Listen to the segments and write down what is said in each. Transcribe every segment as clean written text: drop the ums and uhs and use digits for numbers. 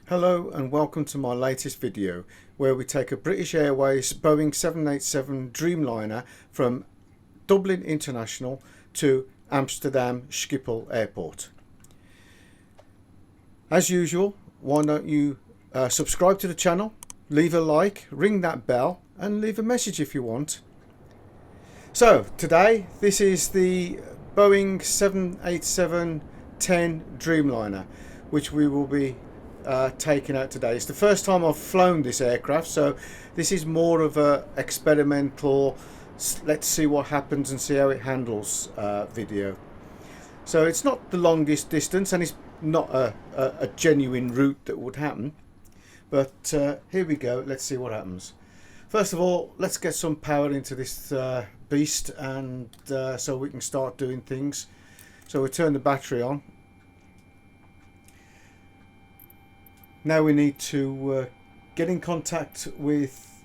Hello and welcome to my latest video where we take a British Airways Boeing 787 Dreamliner from Dublin International to Amsterdam Schiphol Airport. As usual, why don't you subscribe to the channel, leave a like, ring that bell and leave a message if you want. So today this is the Boeing 787-10 Dreamliner which we will be taken out today. It's the first time I've flown this aircraft, so this is more of a experimental, let's see what happens and see how it handles video. So it's not the longest distance and it's not a genuine route that would happen, but here we go. Let's see what happens. First of all, let's get some power into this beast, and so we can start doing things. So we turn the battery on. Now we need to get in contact with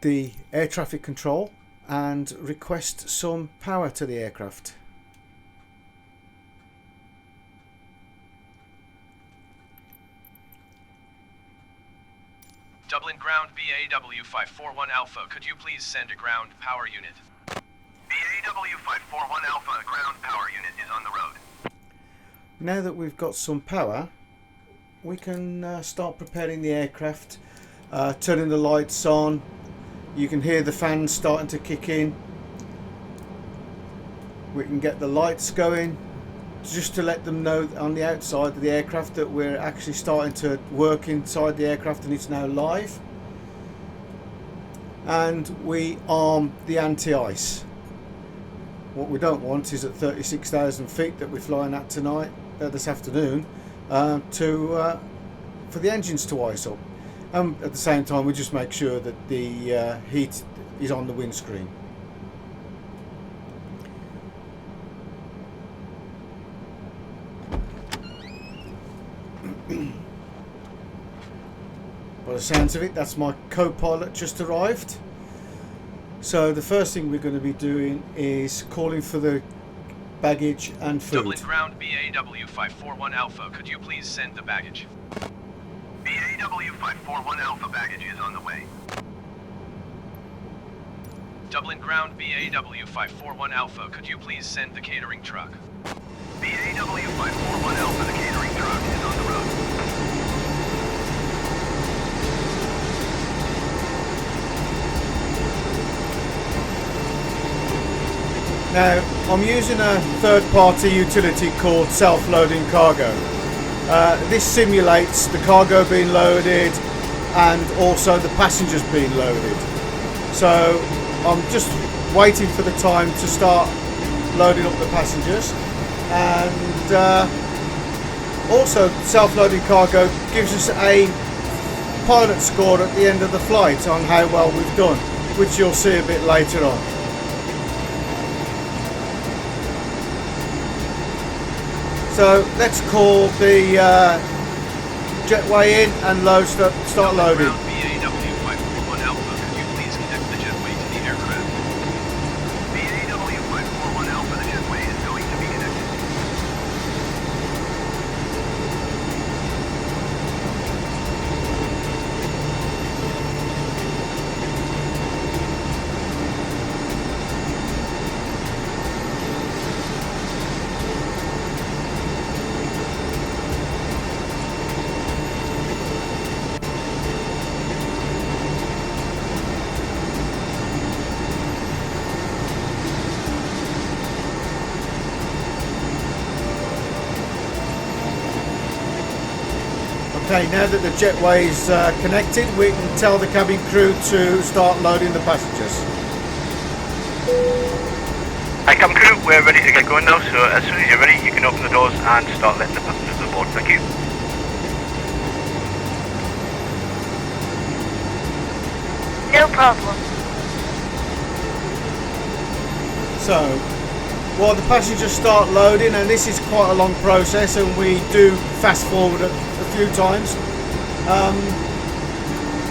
the air traffic control and request some power to the aircraft. Dublin ground BAW 541 Alpha, could you please send a ground power unit? BAW 541 Alpha, ground power unit is on the road. Now that we've got some power, we can start preparing the aircraft, turning the lights on. You can hear the fans starting to kick in. We can get the lights going just to let them know on the outside of the aircraft that we're actually starting to work inside the aircraft and it's now live. And we arm the anti-ice. What we don't want is at 36,000 feet that we're flying at tonight, this afternoon, for the engines to ice up. At the same time, we just make sure that the heat is on the windscreen. By the sounds of it, that's my co-pilot just arrived. So the first thing we're going to be doing is calling for the baggage and food. Dublin ground BAW 541 Alpha, could you please send the baggage? BAW 541 Alpha, baggage is on the way. Dublin ground BAW 541 Alpha, could you please send the catering truck? BAW 541 Alpha, the catering truck is on the road. Now, I'm using a third-party utility called self-loading cargo. This simulates the cargo being loaded and also the passengers being loaded. So I'm just waiting for the time to start loading up the passengers, and also self-loading cargo gives us a pilot score at the end of the flight on how well we've done, which you'll see a bit later on. So let's call the jetway in and start loading. BAW 541 Alpha, could you please connect the jetway to the aircraft? BAW 541 Alpha, the jetway is going to be connected. Okay, now that the jetway is connected, we can tell the cabin crew to start loading the passengers. Hi cabin crew, we're ready to get going now, so as soon as you're ready you can open the doors and start letting the passengers aboard. Thank you. No problem. So, while the passengers start loading, and this is quite a long process and we do fast forward a few times,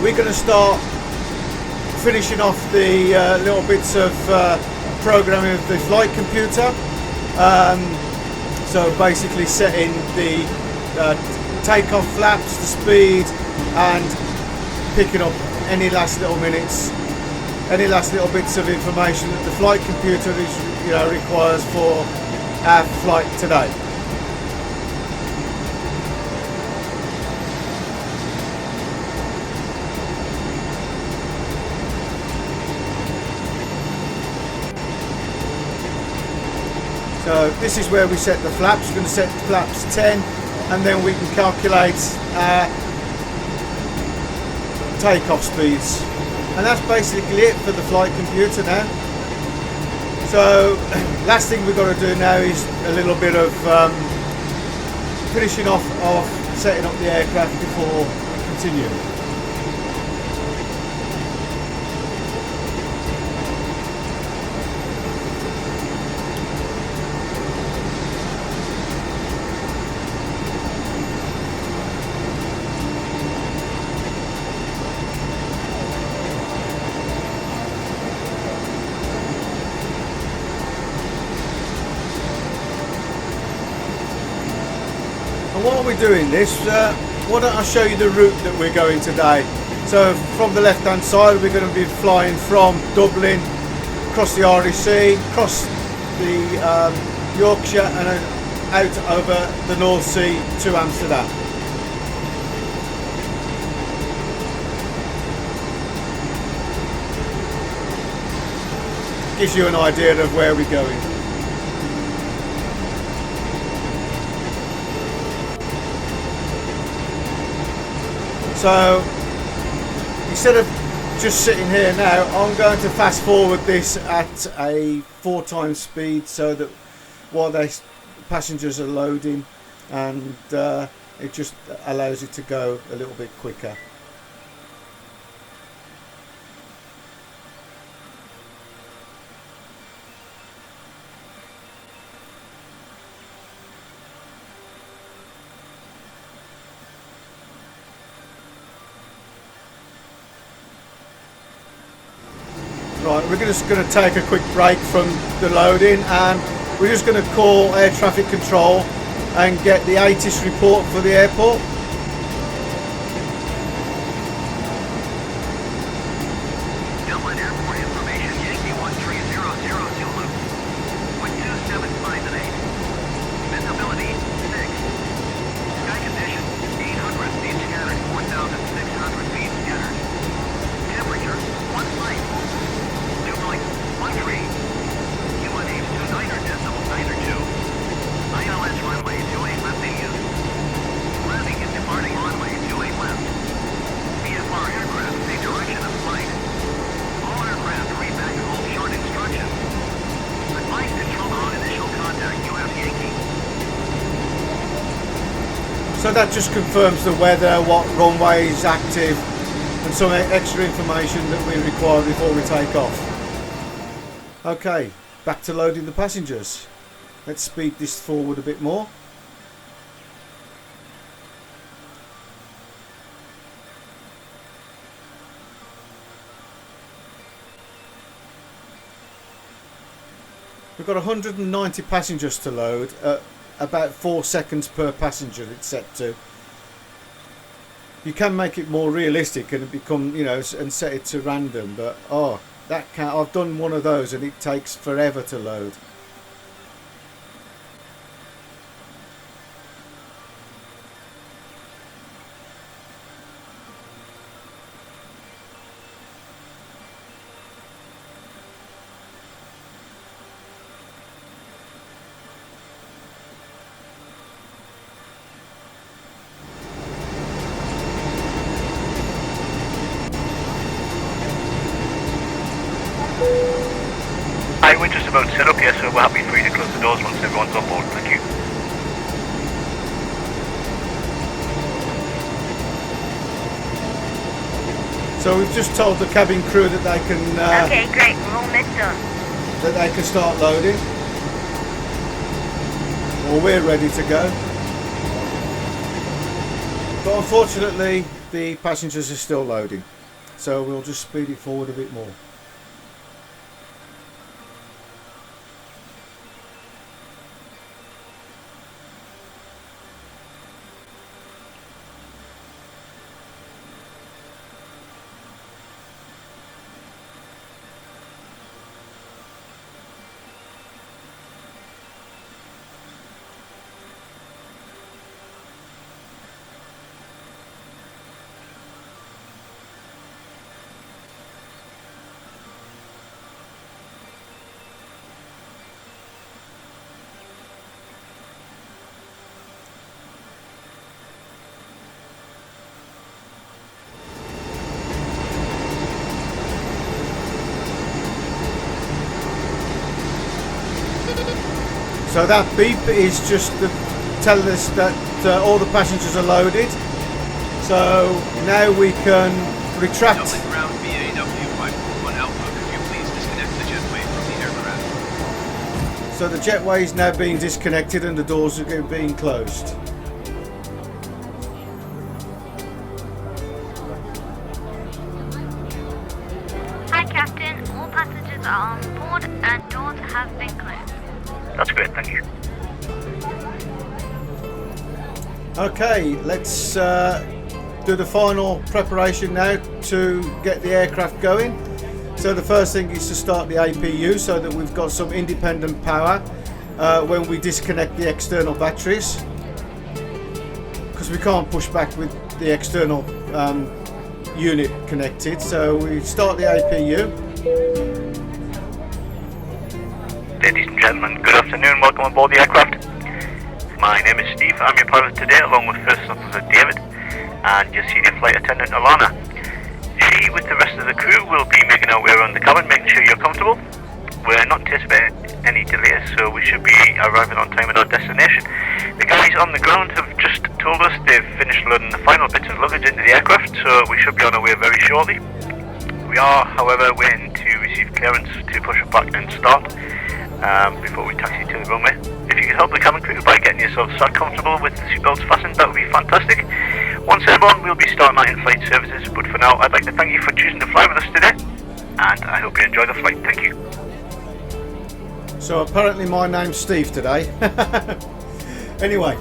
we're going to start finishing off the little bits of programming of the flight computer. So basically setting the takeoff flaps, the speed, and picking up any last little minutes, any last little bits of information that the flight computer requires for our flight today. So this is where we set the flaps. We're going to set the flaps 10, and then we can calculate takeoff speeds. And that's basically it for the flight computer now. So last thing we've got to do now is a little bit of finishing off of setting up the aircraft before continuing. While we're doing this, why don't I show you the route that we're going today. So from the left hand side we're going to be flying from Dublin, across the Irish Sea, across the Yorkshire and out over the North Sea to Amsterdam. Gives you an idea of where we're going. So instead of just sitting here now, I'm going to fast forward this at a 4 times speed so that while the passengers are loading, and it just allows it to go a little bit quicker. Right, we're just going to take a quick break from the loading, and we're just going to call air traffic control and get the ATIS report for the airport. Dublin Airport information, Yankee 13000 Zulu. With 275 and 8. Visibility 6. Sky condition 800 feet scattered, 4,600 feet scattered. Temperature 1 light. 2.13. QNH 29.92. ILS runway 28 left in use. Landing is departing runway 28 left. VFR aircraft, take direction of flight. All aircraft read back to hold short instructions. Advise controller on initial contact, US Yankee. So that just confirms the weather, what runway is active, and some extra information that we require before we take off. Okay, back to loading the passengers. Let's speed this forward a bit more. We've got 190 passengers to load, about 4 seconds per passenger it's set to. You can make it more realistic and become, and set it to random, but I've done one of those and it takes forever to load. Hi, we're just about set up here, so we're happy for you to close the doors once everyone's on board. Thank you. So we've just told the cabin crew that they can Okay, great. Enrollment done. that they can start loading. Well, we're ready to go. But unfortunately, the passengers are still loading. So we'll just speed it forward a bit more. So that beep is just to tell us that all the passengers are loaded. So now we can retract. Dublin ground EIDW 541 Alpha, could you please disconnect the jetway from the aircraft? So the jetway is now being disconnected and the doors are being closed. Hi, Captain. All passengers are on board and doors have been closed. That's great, thank you. Okay, let's do the final preparation now to get the aircraft going. So the first thing is to start the APU so that we've got some independent power when we disconnect the external batteries, because we can't push back with the external unit connected. So we start the APU. Ladies and gentlemen, good afternoon, welcome aboard the aircraft. My name is Steve, I'm your pilot today along with First Officer David and your senior flight attendant Alana. She, with the rest of the crew, will be making our way around the cabin, making sure you're comfortable. We're not anticipating any delays, so we should be arriving on time at our destination. The guys on the ground have just told us they've finished loading the final bits of luggage into the aircraft, so we should be on our way very shortly. We are, however, waiting to receive clearance to push back and start before we taxi to the runway. If you could help the cabin crew by getting yourself sat comfortable with the seatbelts fastened, that would be fantastic. Once airborne, we'll be starting our in-flight services, but for now, I'd like to thank you for choosing to fly with us today, and I hope you enjoy the flight. Thank you. So apparently my name's Steve today. Anyway,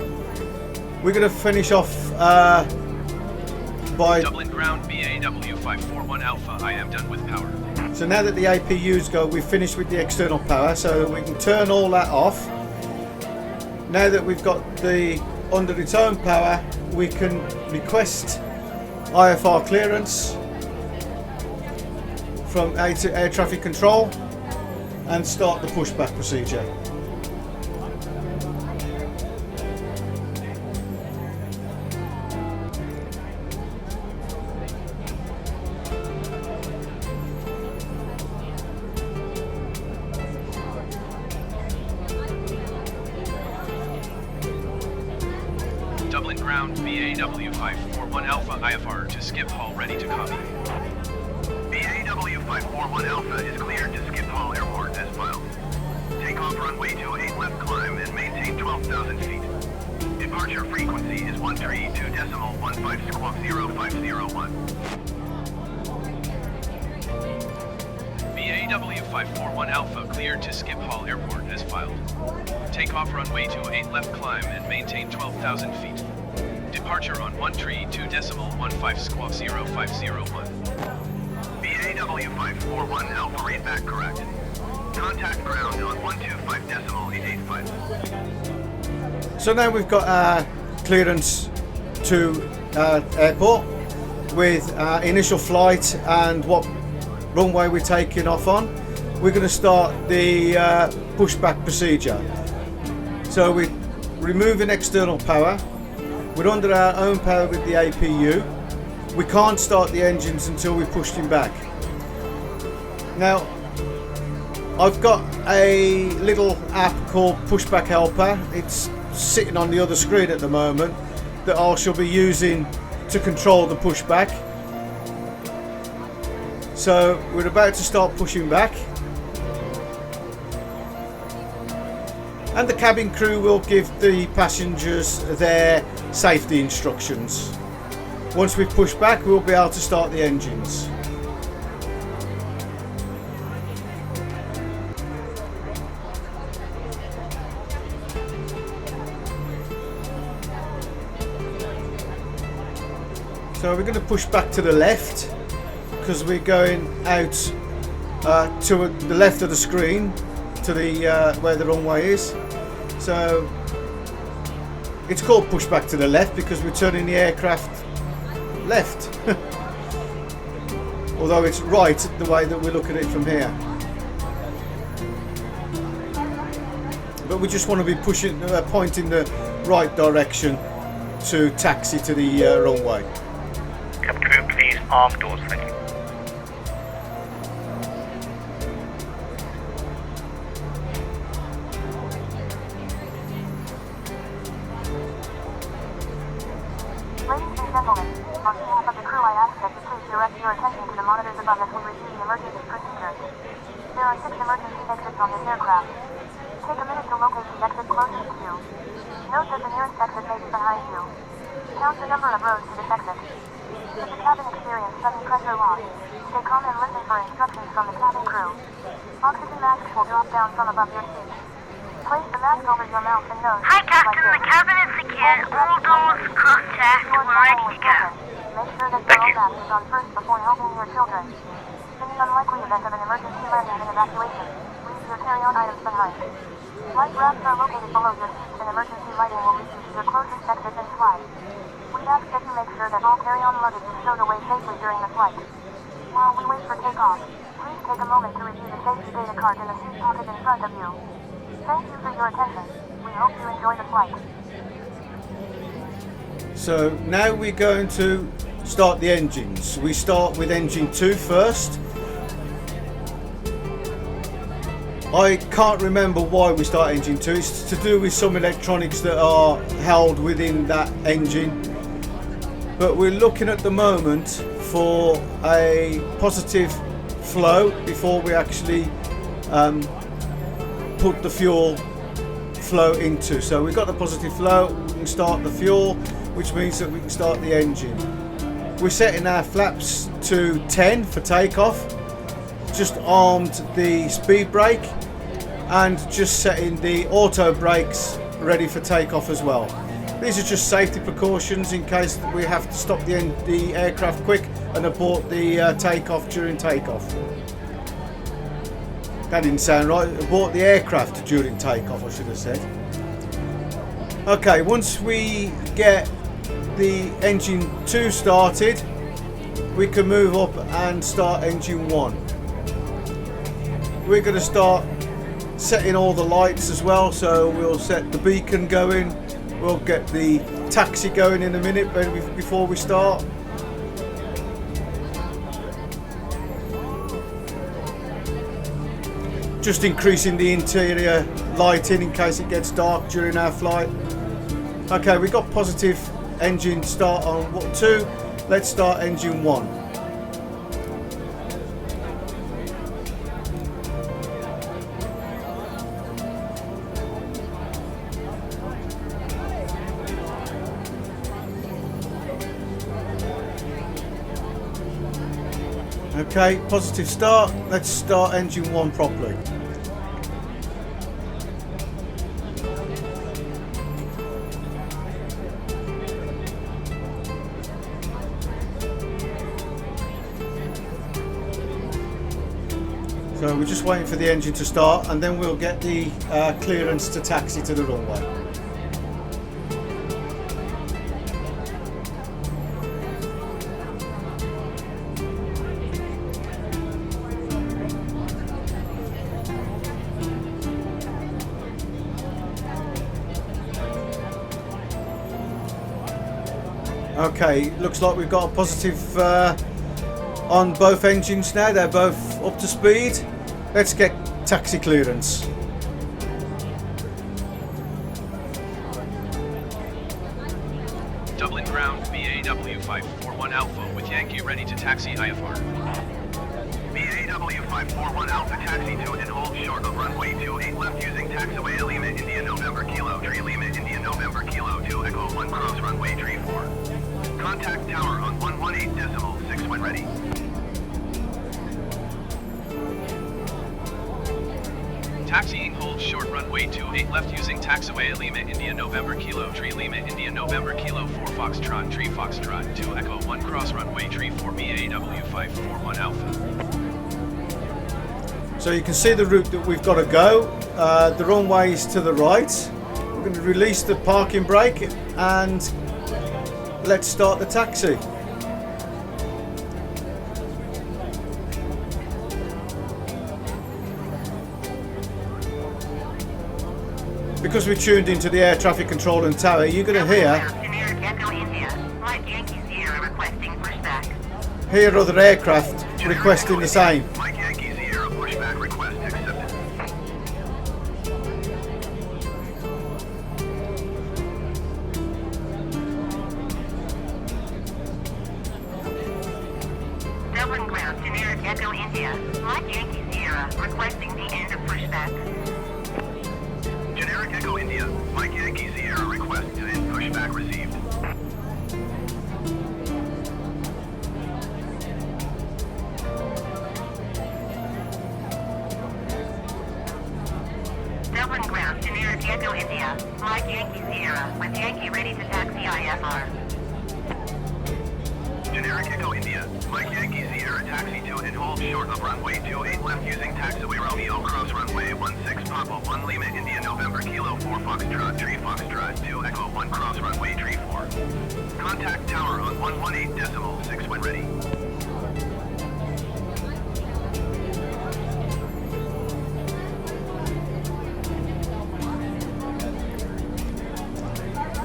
we're going to finish off by... Dublin ground EIDW 541 Alpha, I am done with power. So now that the APUs go, we've finished with the external power, so that we can turn all that off. Now that we've got the under its own power, we can request IFR clearance from air traffic control and start the pushback procedure. Dublin ground EIDW 541 Alpha, IFR to Schiphol, ready to copy. EAW 541 Alpha is cleared to Schiphol Airport as filed. Takeoff runway 28 left climb and maintain 12,000 feet. Departure frequency is 132.15 squawk 0501. EAW 541 Alpha cleared to Schiphol Airport as filed. Takeoff runway 28 left climb and maintain 12,000 feet. Departure on 132.15 squawk 0501. EAW 541 Alpha read back correct. Contact ground on 125.885. So now we've got our clearance to airport with our initial flight and what runway we're taking off on. We're going to start the pushback procedure. So we're removing external power. We're under our own power with the APU. We can't start the engines until we push them back. Now, I've got a little app called Pushback Helper. It's sitting on the other screen at the moment that I shall be using to control the pushback. So we're about to start pushing back. And the cabin crew will give the passengers their safety instructions. Once we push back, we'll be able to start the engines. So we're going to push back to the left because we're going out to the left of the screen to the where the runway is. So it's called push back to the left because we're turning the aircraft left. Although it's right the way that we look at it from here. But we just want to be pushing, pointing the right direction to taxi to the runway. Cabin crew, please arm doors, thank you. gentlemen, on behalf of the crew I ask that you please direct your attention to the monitors above as we review the emergency procedures. There are 6 emergency exits on this aircraft. Take a minute to locate the exit closest to you. Note that the nearest exit may be behind you. Count the number of rows to this exit. Should the cabin experience sudden pressure loss, stay calm and listen for instructions from the cabin crew. Oxygen masks will drop down from above your seat. Place the mask over your mouth and nose. Hi, Captain. The cabin is secured. All doors contact. We're ready to go. Make sure that your own mask is on first before helping your children. In the unlikely event of an emergency landing and evacuation, leave your carry-on items behind. Light rafts are located below your seats and emergency lighting will lead you to your closest exit and flight. We ask that you make sure that all carry-on luggage is stowed away safely during the flight. While we wait for takeoff, please take a moment to review the safety data card in the seat pocket in front of you. Thank you for your attention. We hope you enjoy the flight. So now we're going to start the engines. We start with engine 2 first. I can't remember why we start engine 2. It's to do with some electronics that are held within that engine. But we're looking at the moment for a positive flow before we actually put the fuel flow into. So we've got the positive flow, we can start the fuel, which means that we can start the engine. We're setting our flaps to 10 for takeoff, just armed the speed brake and just setting the auto brakes ready for takeoff as well. These are just safety precautions in case we have to stop the aircraft quick and abort the takeoff during takeoff. That didn't sound right. Abort the aircraft during takeoff, I should have said. Okay, once we get the engine 2 started, we can move up and start engine 1. We're going to start setting all the lights as well, so we'll set the beacon going. We'll get the taxi going in a minute before we start. Just increasing the interior lighting in case it gets dark during our flight. Okay, we got positive engine start on 2. Let's start engine 1. Okay, positive start. Let's start engine 1 properly. So we're just waiting for the engine to start and then we'll get the clearance to taxi to the runway. Okay, looks like we've got a positive on both engines now. They're both up to speed. Let's get taxi clearance. Dublin ground, EIDW 541 Alpha with Yankee ready to taxi IFR. EIDW 541 Alpha taxi to and hold short of runway 28 left using taxiway Lima India November Kilo Tree Lima India November Kilo 2 Echo 1 cross runway tree 4. Contact tower on 118.6 when ready. Taxiing hold short runway 28 left using taxiway Lima India November Kilo Tree Lima India November Kilo 4 Foxtrot Tree Foxtrot 2 Echo 1 cross runway tree 4 BAW 541 Alpha. So you can see the route that we've got to go. The runway is to the right. We're going to release the parking brake and let's start the taxi. Because we're tuned into the air traffic control and tower, you're going to hear other aircraft requesting the same. Mike Yankee Sierra pushback request accepted. Echo India, Mike Yankee Sierra, requesting the end of pushback. Generic Echo India, Mike Yankee Sierra request to end pushback received. Dublin ground, generic Echo India, Mike Yankee Sierra, with Yankee ready to taxi IFR. Generic Echo India, Mike Yankee Sierra taxi to and hold short of runway 28 left using taxiway Romeo cross runway 16 Papa 1 Lima India November Kilo 4 Foxtrot 3 Foxtrot 2 Echo 1 cross runway 34. Contact tower on 118.6 when ready.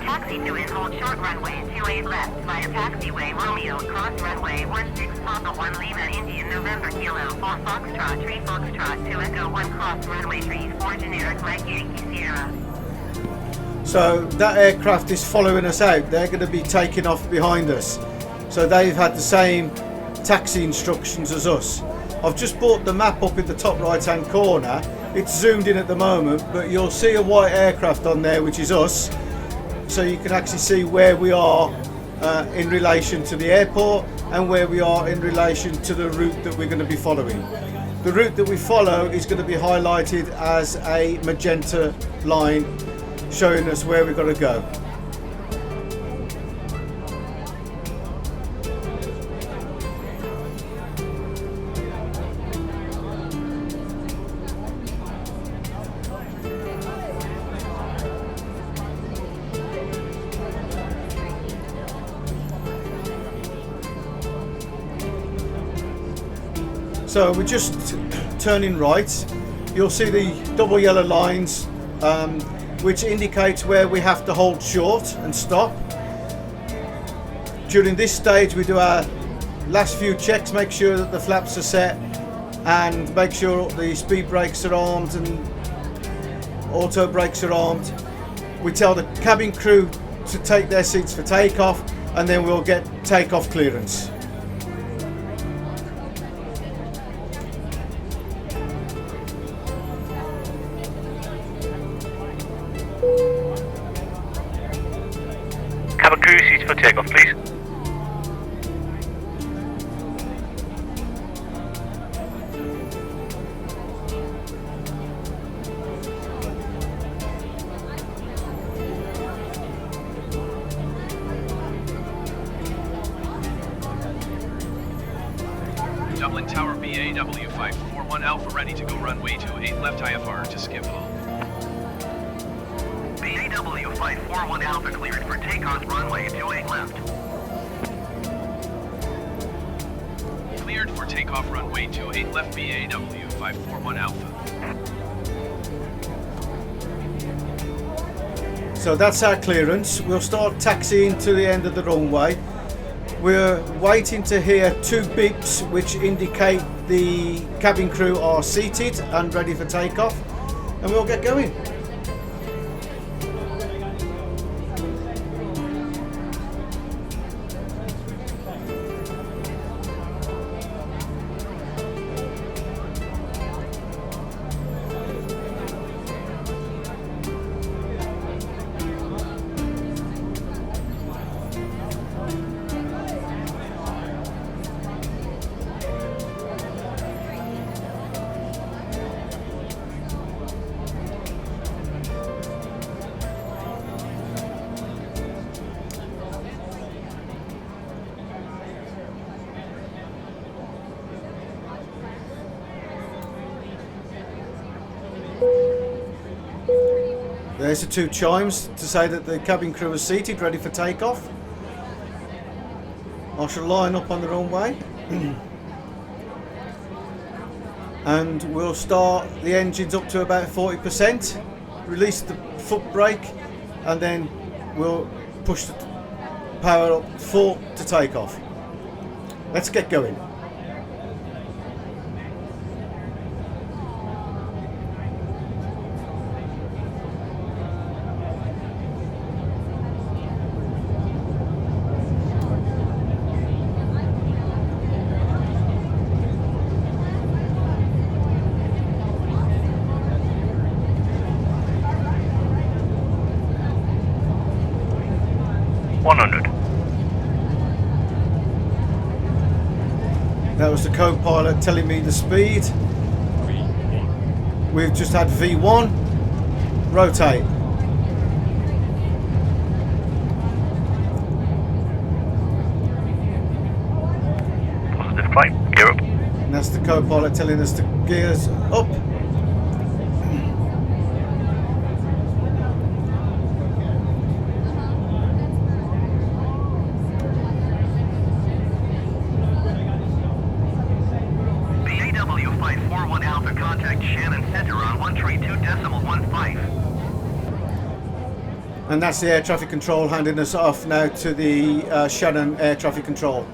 Taxi to and hold short runway 28 left via taxiway Romeo cross runway 16 Papa 1 Lima Indian November Kilo 4 Foxtrot 3 Foxtrot 2 Echo 1 cross runway 34 generic Mike Yankee Sierra. So that aircraft is following us out. They're going to be taking off behind us. So they've had the same taxi instructions as us. I've just brought the map up in the top right hand corner. It's zoomed in at the moment, but you'll see a white aircraft on there, which is us. So you can actually see where we are in relation to the airport and where we are in relation to the route that we're going to be following. The route that we follow is going to be highlighted as a magenta line showing us where we've got to go. So we're just turning right. You'll see the double yellow lines which indicates where we have to hold short and stop. During this stage we do our last few checks, make sure that the flaps are set and make sure the speed brakes are armed and auto brakes are armed. We tell the cabin crew to take their seats for takeoff and then we'll get takeoff clearance. Cabin crew, seats for takeoff, please. Dublin Tower EIDW 541 Alpha ready to go runway 28 left IFR to Schiphol. EIDW 541 Alpha cleared for takeoff runway 28 left. Cleared for takeoff runway 28 left EIDW 541 Alpha. So that's our clearance. We'll start taxiing to the end of the runway. We're waiting to hear two beeps which indicate the cabin crew are seated and ready for takeoff, and we'll get going. There's the two chimes to say that the cabin crew is seated, ready for takeoff. I shall line up on the runway and we'll start the engines up to about 40%, release the foot brake and then we'll push the power up full to take off. Let's get going. 100. That was the co-pilot telling me the speed. We've just had V1. Rotate. Positive climb, gear up. And that's the co-pilot telling us the gears up. EIDW 541 Alpha, contact Shannon Center on 132.15. And that's the air traffic control handing us off now to the Shannon air traffic control.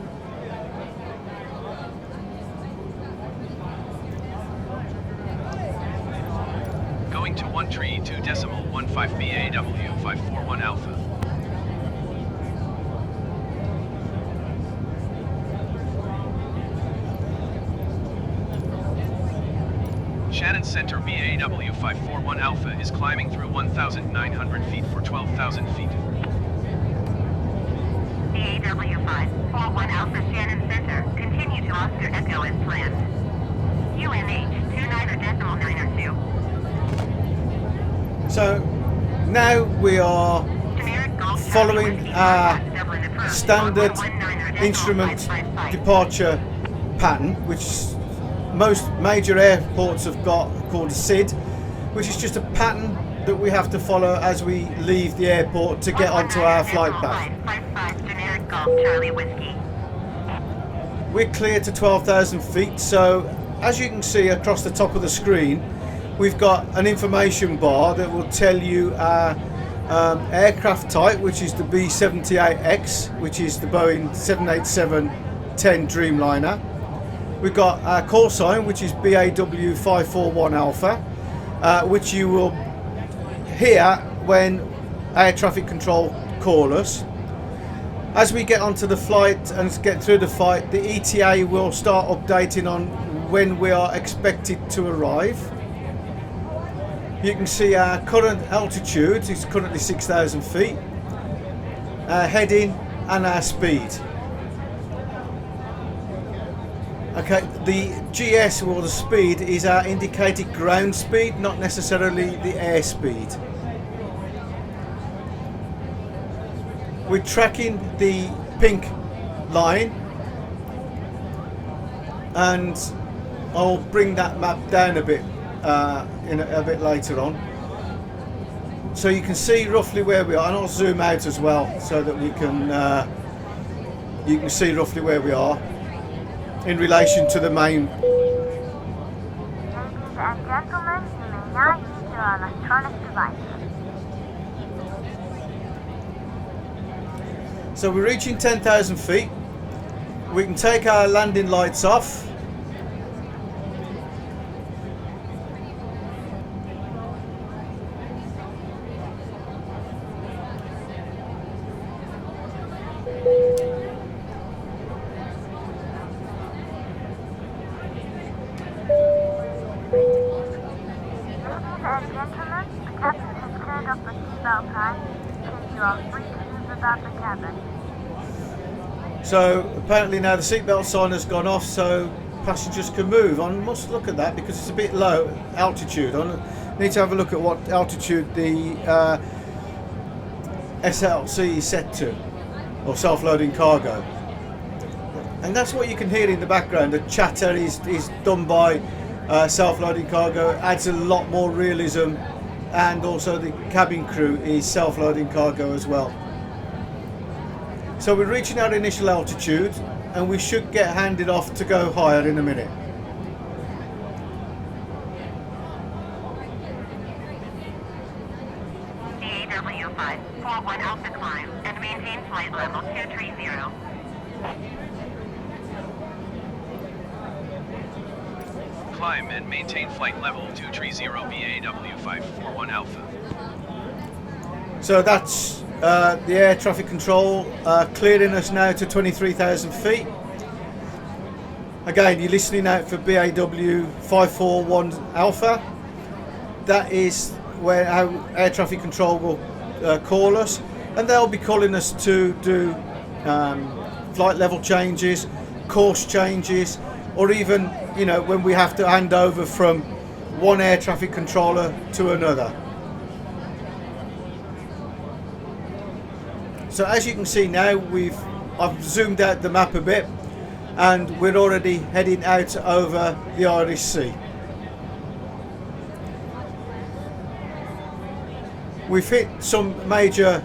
Going to 132.15 BAW 541 Alpha. Shannon Center BAW 541 Alpha is climbing through 1,900 feet for 12,000 feet. EAW 541 Alpha, Shannon Center. Continue to Oscar Echo as planned. UNH 29.902. So now we are Generic Golf following Charlie our Whiskey Dublin approach, standard 119.555. instrument departure pattern, which most major airports have got, called a SID, which is just a pattern that we have to follow as we leave the airport to get onto our flight path. 555 Generic Golf Charlie Whiskey. We're clear to 12,000 feet, so as you can see across the top of the screen, we've got an information bar that will tell you our aircraft type, which is the B-78X, which is the Boeing 787-10 Dreamliner. We've got our call sign, which is BAW 541 Alpha, which you will hear when air traffic control call us. As we get onto the flight and get through the flight, the ETA will start updating on when we are expected to arrive. You can see our current altitude is currently 6,000 feet, our heading and our speed. Okay, the GS, or the speed, is our indicated ground speed, not necessarily the air speed. We're tracking the pink line, and I'll bring that map down a bit a bit later on, so you can see roughly where we are, and I'll zoom out as well so that we can you can see roughly where we are in relation to the main. Ladies and gentlemen, you may now use your electronic devices. So we're reaching 10,000 feet. We can take our landing lights off. So apparently now the seatbelt sign has gone off, so passengers can move. I must look at that because it's a bit low altitude. I need to have a look at what altitude the SLC is set to, or self-loading cargo. And that's what you can hear in the background. The chatter is done by self-loading cargo. It adds a lot more realism, and also the cabin crew is self-loading cargo as well. So we're reaching our initial altitude, and we should get handed off to go higher in a minute. EAW 541 Alpha, climb and maintain flight level 230. Climb and maintain flight level 230 BAW 541 Alpha. So that's the air traffic control clearing us now to 23,000 feet. Again, you're listening out for BAW 541 Alpha. That is where our air traffic control will call us. and they'll be calling us to do flight level changes, course changes, or even, you know, when we have to hand over from one air traffic controller to another. So as you can see now, I've zoomed out the map a bit, and we're already heading out over the Irish Sea. We've hit some major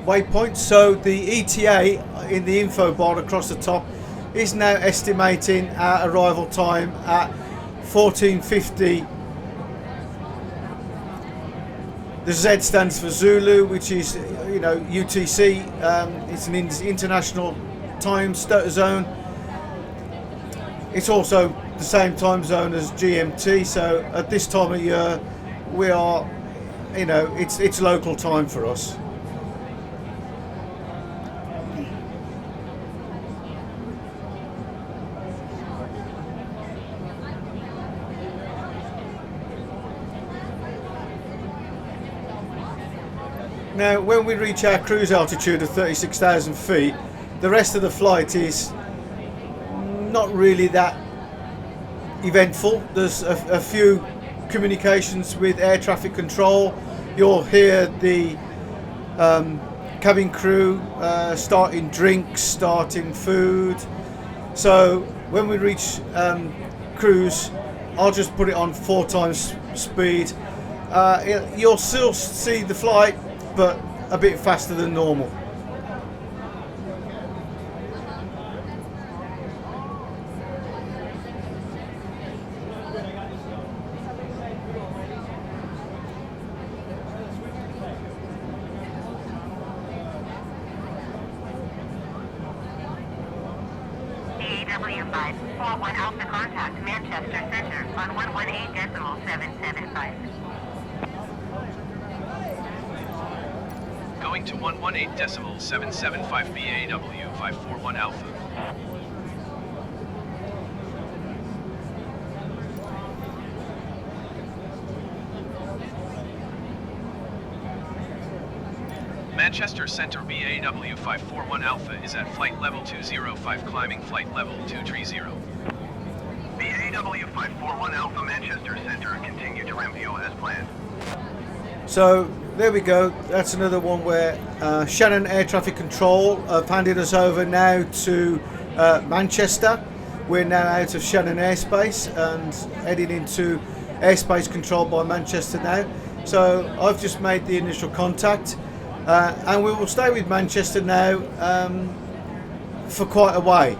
waypoints. So the ETA in the info bar across the top is now estimating our arrival time at 14:50. The Z stands for Zulu, which is, you know, UTC. It's an international time zone. It's also the same time zone as GMT. So at this time of year, we are, you know, it's local time for us. Now, when we reach our cruise altitude of 36,000 feet, the rest of the flight is not really that eventful. There's a few communications with air traffic control. You'll hear the cabin crew starting drinks, starting food. So when we reach cruise, I'll just put it on 4 times speed. You'll still see the flight, but a bit faster than normal. EAW 541 Alpha contact Manchester Center on 118.775. Going to 118.775 BAW 541 Alpha. Manchester Center BAW 541 Alpha is at flight level 205, climbing flight level 230. BAW 541 Alpha Manchester Center, continue to RMPO as planned. So there we go. That's another one where Shannon Air Traffic Control have handed us over now to Manchester. We're now out of Shannon airspace and heading into airspace controlled by Manchester now. So I've just made the initial contact, and we will stay with Manchester now for quite a way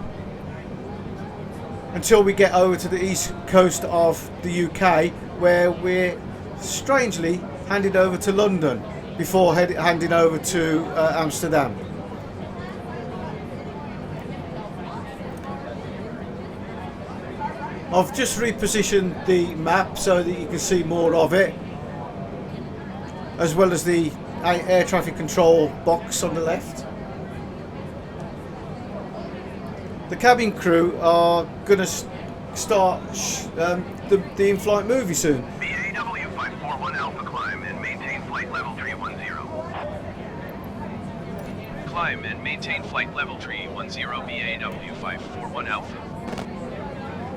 until we get over to the east coast of the UK, where we're strangely handed over to London before handing over to Amsterdam. I've just repositioned the map so that you can see more of it, as well as the air traffic control box on the left. The cabin crew are going to start the in-flight movie soon. BAW 541 Alpha climb and maintain flight level 310. Climb and maintain flight level 310 BAW 541 Alpha.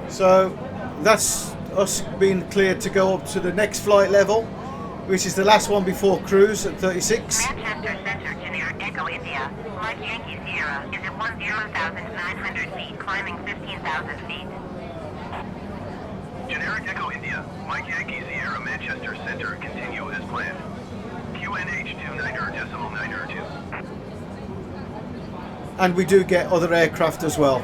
So that's us being cleared to go up to the next flight level, which is the last one before cruise at 36. Manchester Center, generic Echo India. Mike Yankee Sierra is at 10,900 feet, climbing 15,000 feet. Generic Echo India. Mike Yankee Sierra, Manchester Center, continue as planned. QNH 29.902. And we do get other aircraft as well.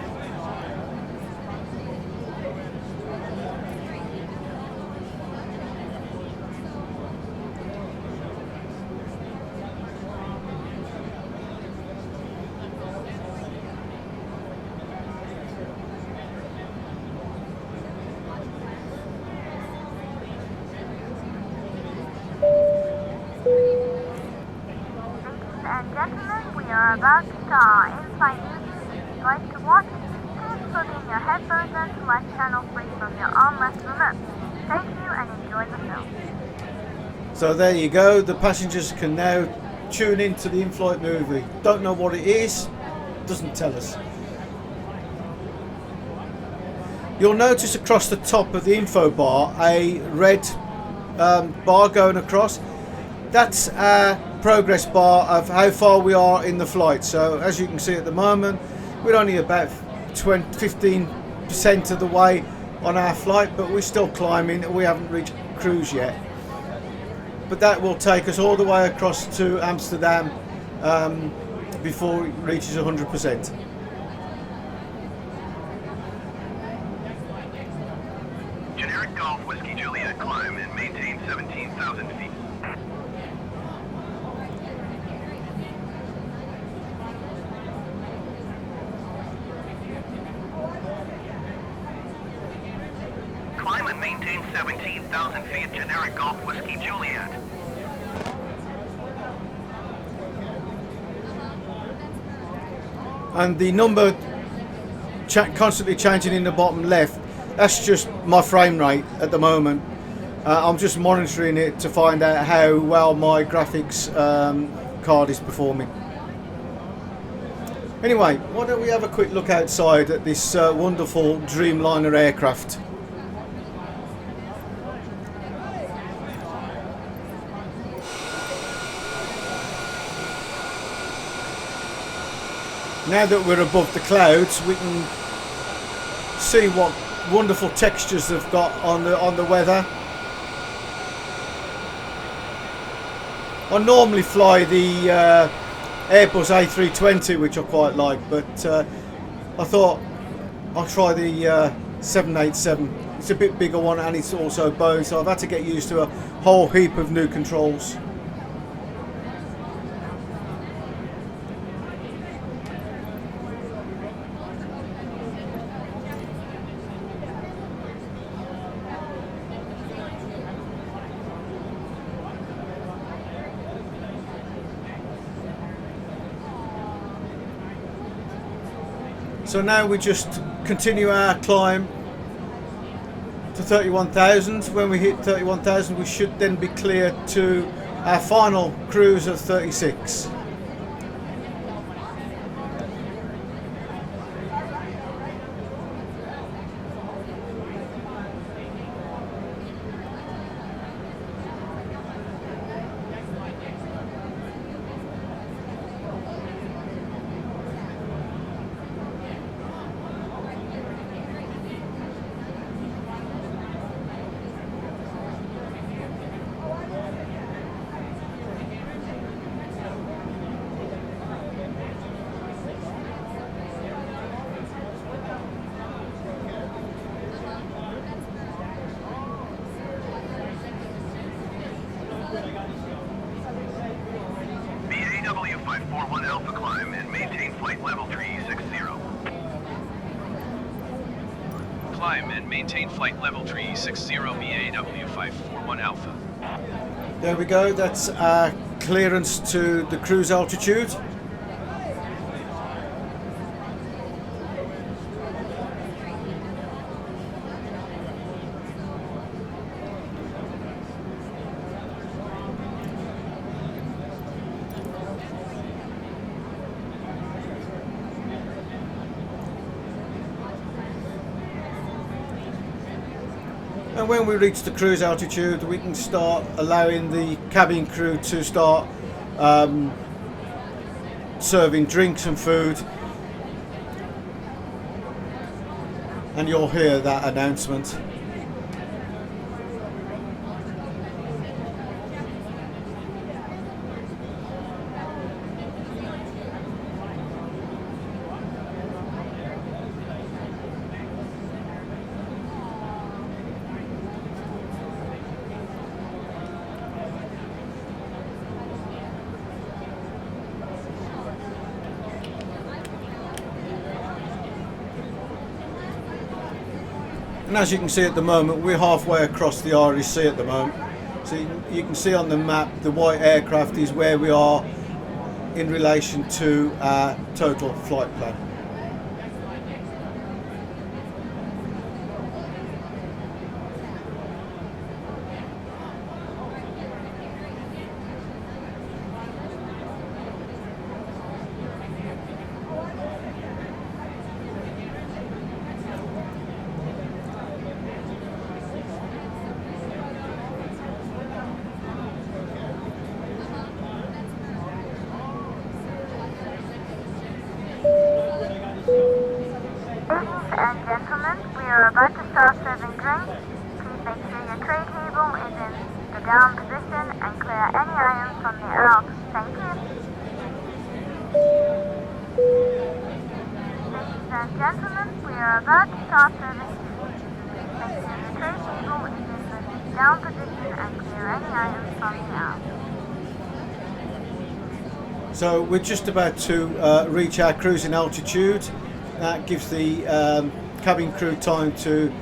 And gentlemen, we are about to start in-flight news. If you'd like to watch, please plug in your headphones and select channel 3 from your armrest remote. Thank you and enjoy the film. So there you go. The passengers can now tune into the in-flight movie. Don't know what it is, doesn't tell us. You'll notice across the top of the info bar a red bar going across. That's our progress bar of how far we are in the flight. So as you can see at the moment, we're only about 15% of the way on our flight, but we're still climbing. We haven't reached cruise yet, but that will take us all the way across to Amsterdam before it reaches 100%. Generic Golf Whiskey Juliet, climb and maintain 17,000 feet. Climb and maintain 17,000 feet, Generic Golf Whiskey Juliet. And the number constantly changing in the bottom left, that's just my frame rate at the moment. I'm just monitoring it to find out how well my graphics card is performing. Anyway, why don't we have a quick look outside at this wonderful Dreamliner aircraft. Now that we're above the clouds, we can see what wonderful textures they've got on the weather. I normally fly the Airbus A320, which I quite like, but I thought I'll try the 787. It's a bit bigger one and it's also Boeing, so I've had to get used to a whole heap of new controls. So now we just continue our climb to 31,000. When we hit 31,000, we should then be clear to our final cruise of 36. EIDW 541 Alpha, climb and maintain flight level 360. Climb and maintain flight level 360 EAW 541 Alpha. There we go, that's our clearance to the cruise altitude. And when we reach the cruise altitude, we can start allowing the cabin crew to start serving drinks and food. And you'll hear that announcement. And as you can see at the moment, we're halfway across the Irish Sea at the moment. So you can see on the map, the white aircraft is where we are in relation to our total flight plan. are about to start serving drinks. Please make sure your tray table is in the down position and clear any items from the out. Thank you. Ladies and gentlemen, we are about to start serving food. Please make sure your tray table is in the down position and clear any items from the out. So we're just about to reach our cruising altitude. That gives the cabin crew time to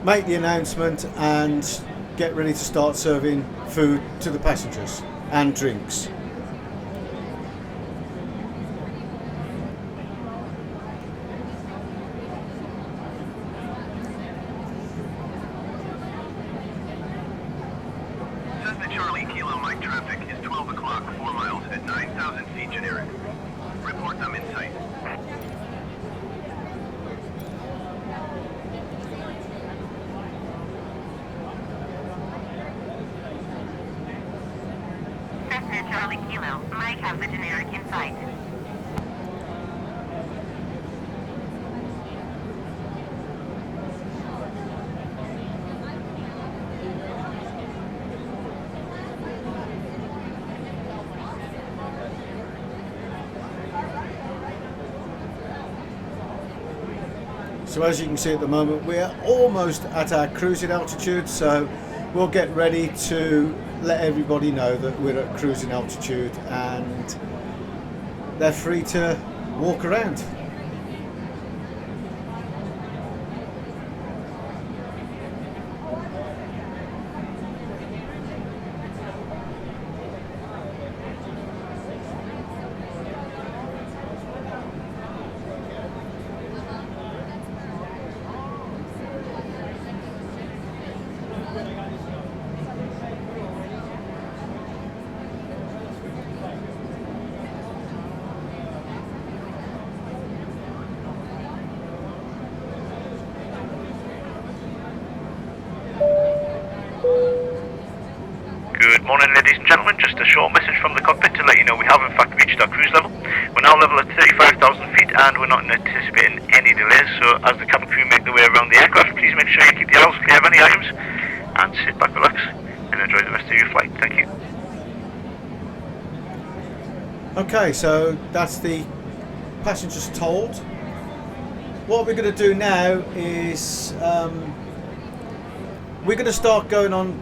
make the announcement and get ready to start serving food to the passengers and drinks. Cessna Charlie Kilo Mike traffic is 12 o'clock, 4 miles at 9,000 feet generic. Report them in sight. Cessna Charlie Kilo, Mike have the generic in sight. So as you can see at the moment, we're almost at our cruising altitude, so we'll get ready to let everybody know that we're at cruising altitude and they're free to walk around. Good morning, ladies and gentlemen. Just a short message from the cockpit to let you know we have in fact reached our cruise level. We're now level at 35,000 feet and we're not anticipating any delays, so as the cabin crew make their way around the aircraft, please make sure you keep the aisles clear of any items and sit back, relax and enjoy the rest of your flight. Thank you. Okay, so that's the passengers told. What we're going to do now is we're going to start going on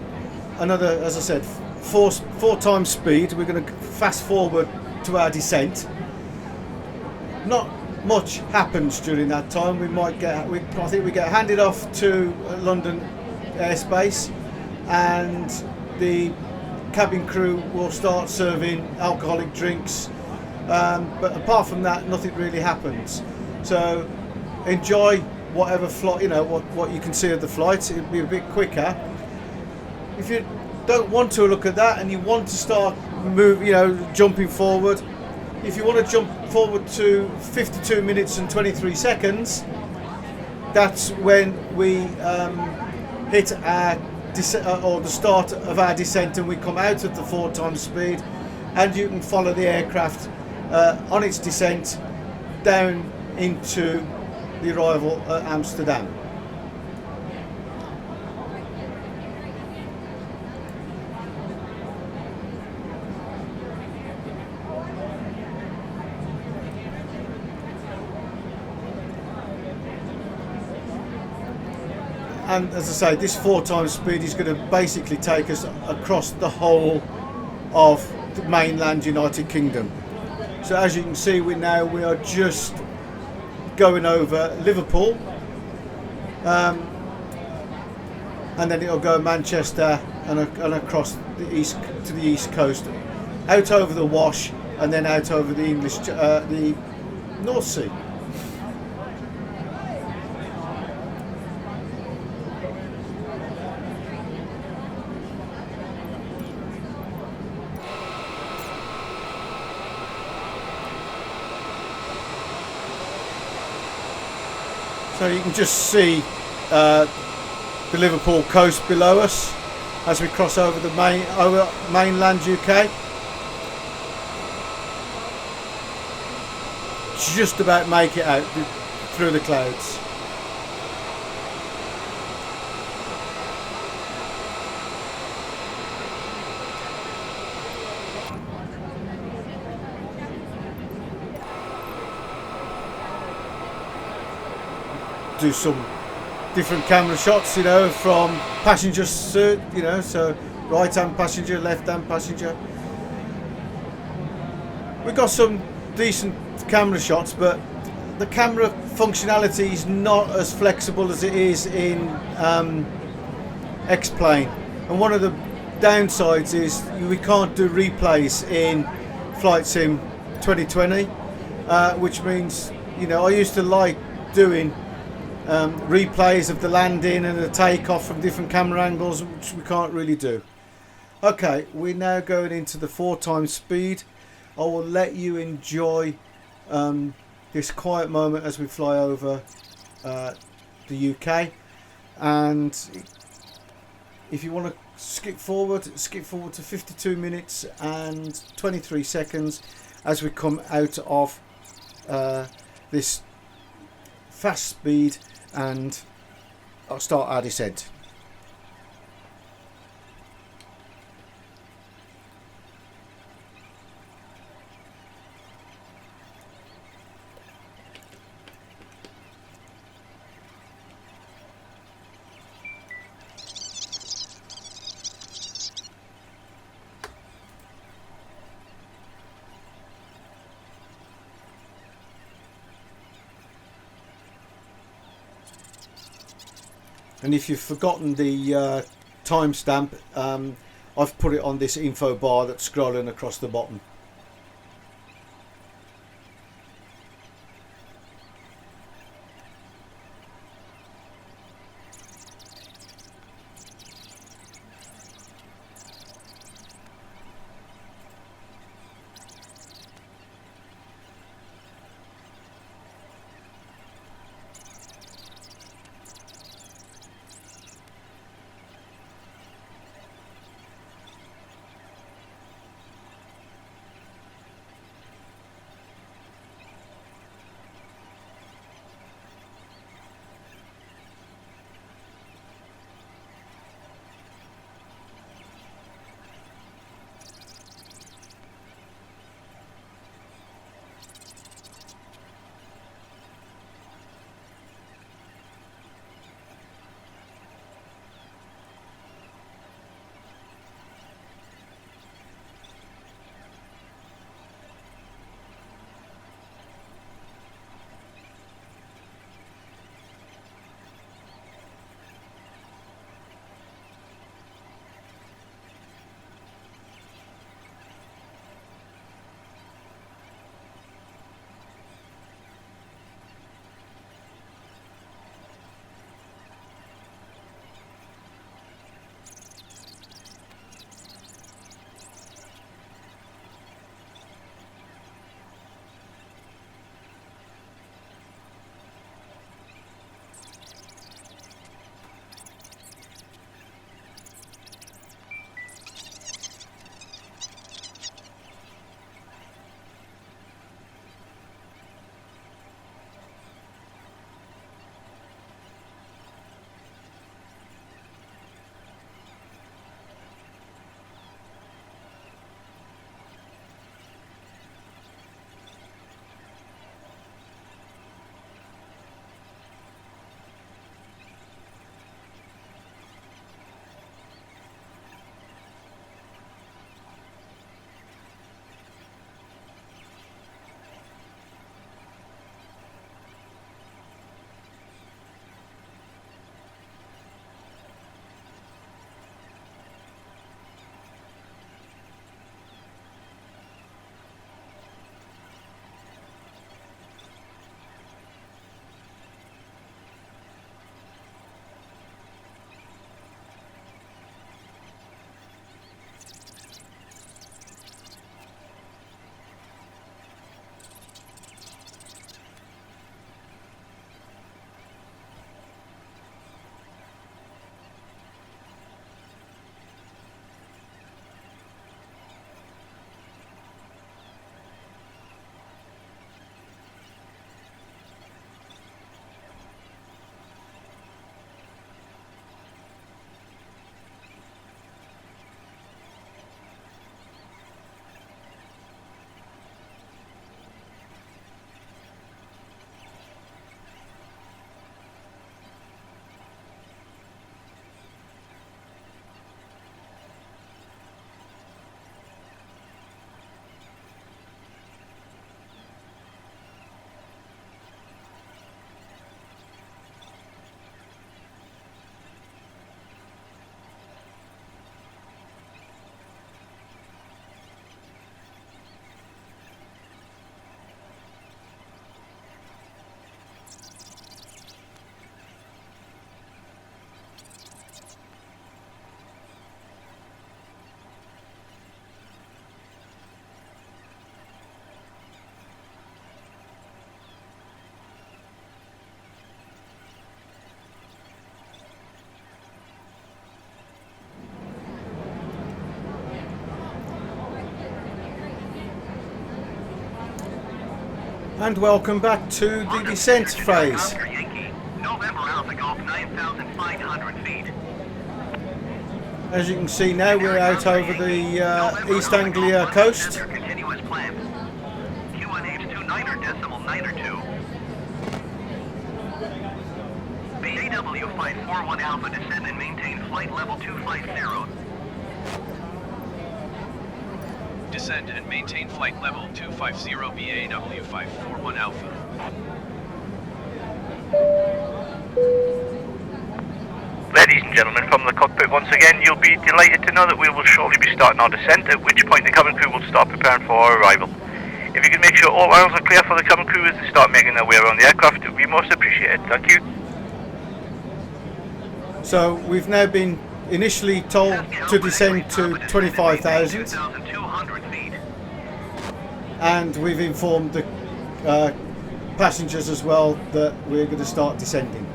another, as I said, four times speed. We're going to fast forward to our descent. Not much happens during that time. I think we get handed off to London airspace, and the cabin crew will start serving alcoholic drinks. But apart from that, nothing really happens. So enjoy whatever flight, what you can see of the flight. It'll be a bit quicker. If you don't want to look at that and you want to start jumping forward, if you want to jump forward to 52 minutes and 23 seconds, that's when we hit our or the start of our descent, and we come out at the 4 times speed, and you can follow the aircraft on its descent down into the arrival at Amsterdam. And as I say, this 4 times speed is going to basically take us across the whole of the mainland United Kingdom. So as you can see, we are just going over Liverpool, and then it'll go Manchester and across the east to the east coast, out over the Wash, and then out over the the North Sea. So you can just see the Liverpool coast below us as we cross over the mainland UK. Just about make it out through the clouds. do some different camera shots, you know, from passenger seat, you know, so right hand passenger, left hand passenger. We've got some decent camera shots, but the camera functionality is not as flexible as it is in X-Plane, and one of the downsides is we can't do replays in Flight Sim 2020, which means, you know, I used to like doing replays of the landing and the takeoff from different camera angles, which we can't really do. Okay, we're now going into the 4 times speed. I will let you enjoy this quiet moment as we fly over the UK, and if you want to skip forward to 52 minutes and 23 seconds as we come out of this fast speed, and I'll start our descent. And if you've forgotten the timestamp, I've put it on this info bar that's scrolling across the bottom. And welcome back to the descent phase. Oscar Yankee, November Alpha Golf 9,500 feet. As you can see now, we're out over the East Anglia coast. Continuous clamp. Q1H29er decimal 9er2. EIDW 541 Alpha descend and maintain flight level 250. Descend and maintain flight level 250 BAW 541 Alpha. Ladies and gentlemen, from the cockpit once again, you'll be delighted to know that we will shortly be starting our descent, at which point the cabin crew will start preparing for our arrival. If you could make sure all aisles are clear for the cabin crew as they start making their way around the aircraft, it would be most appreciated. Thank you. So we've now been initially told to descend to 25,000, 2,200 feet. and we've informed the passengers as well that we're going to start descending.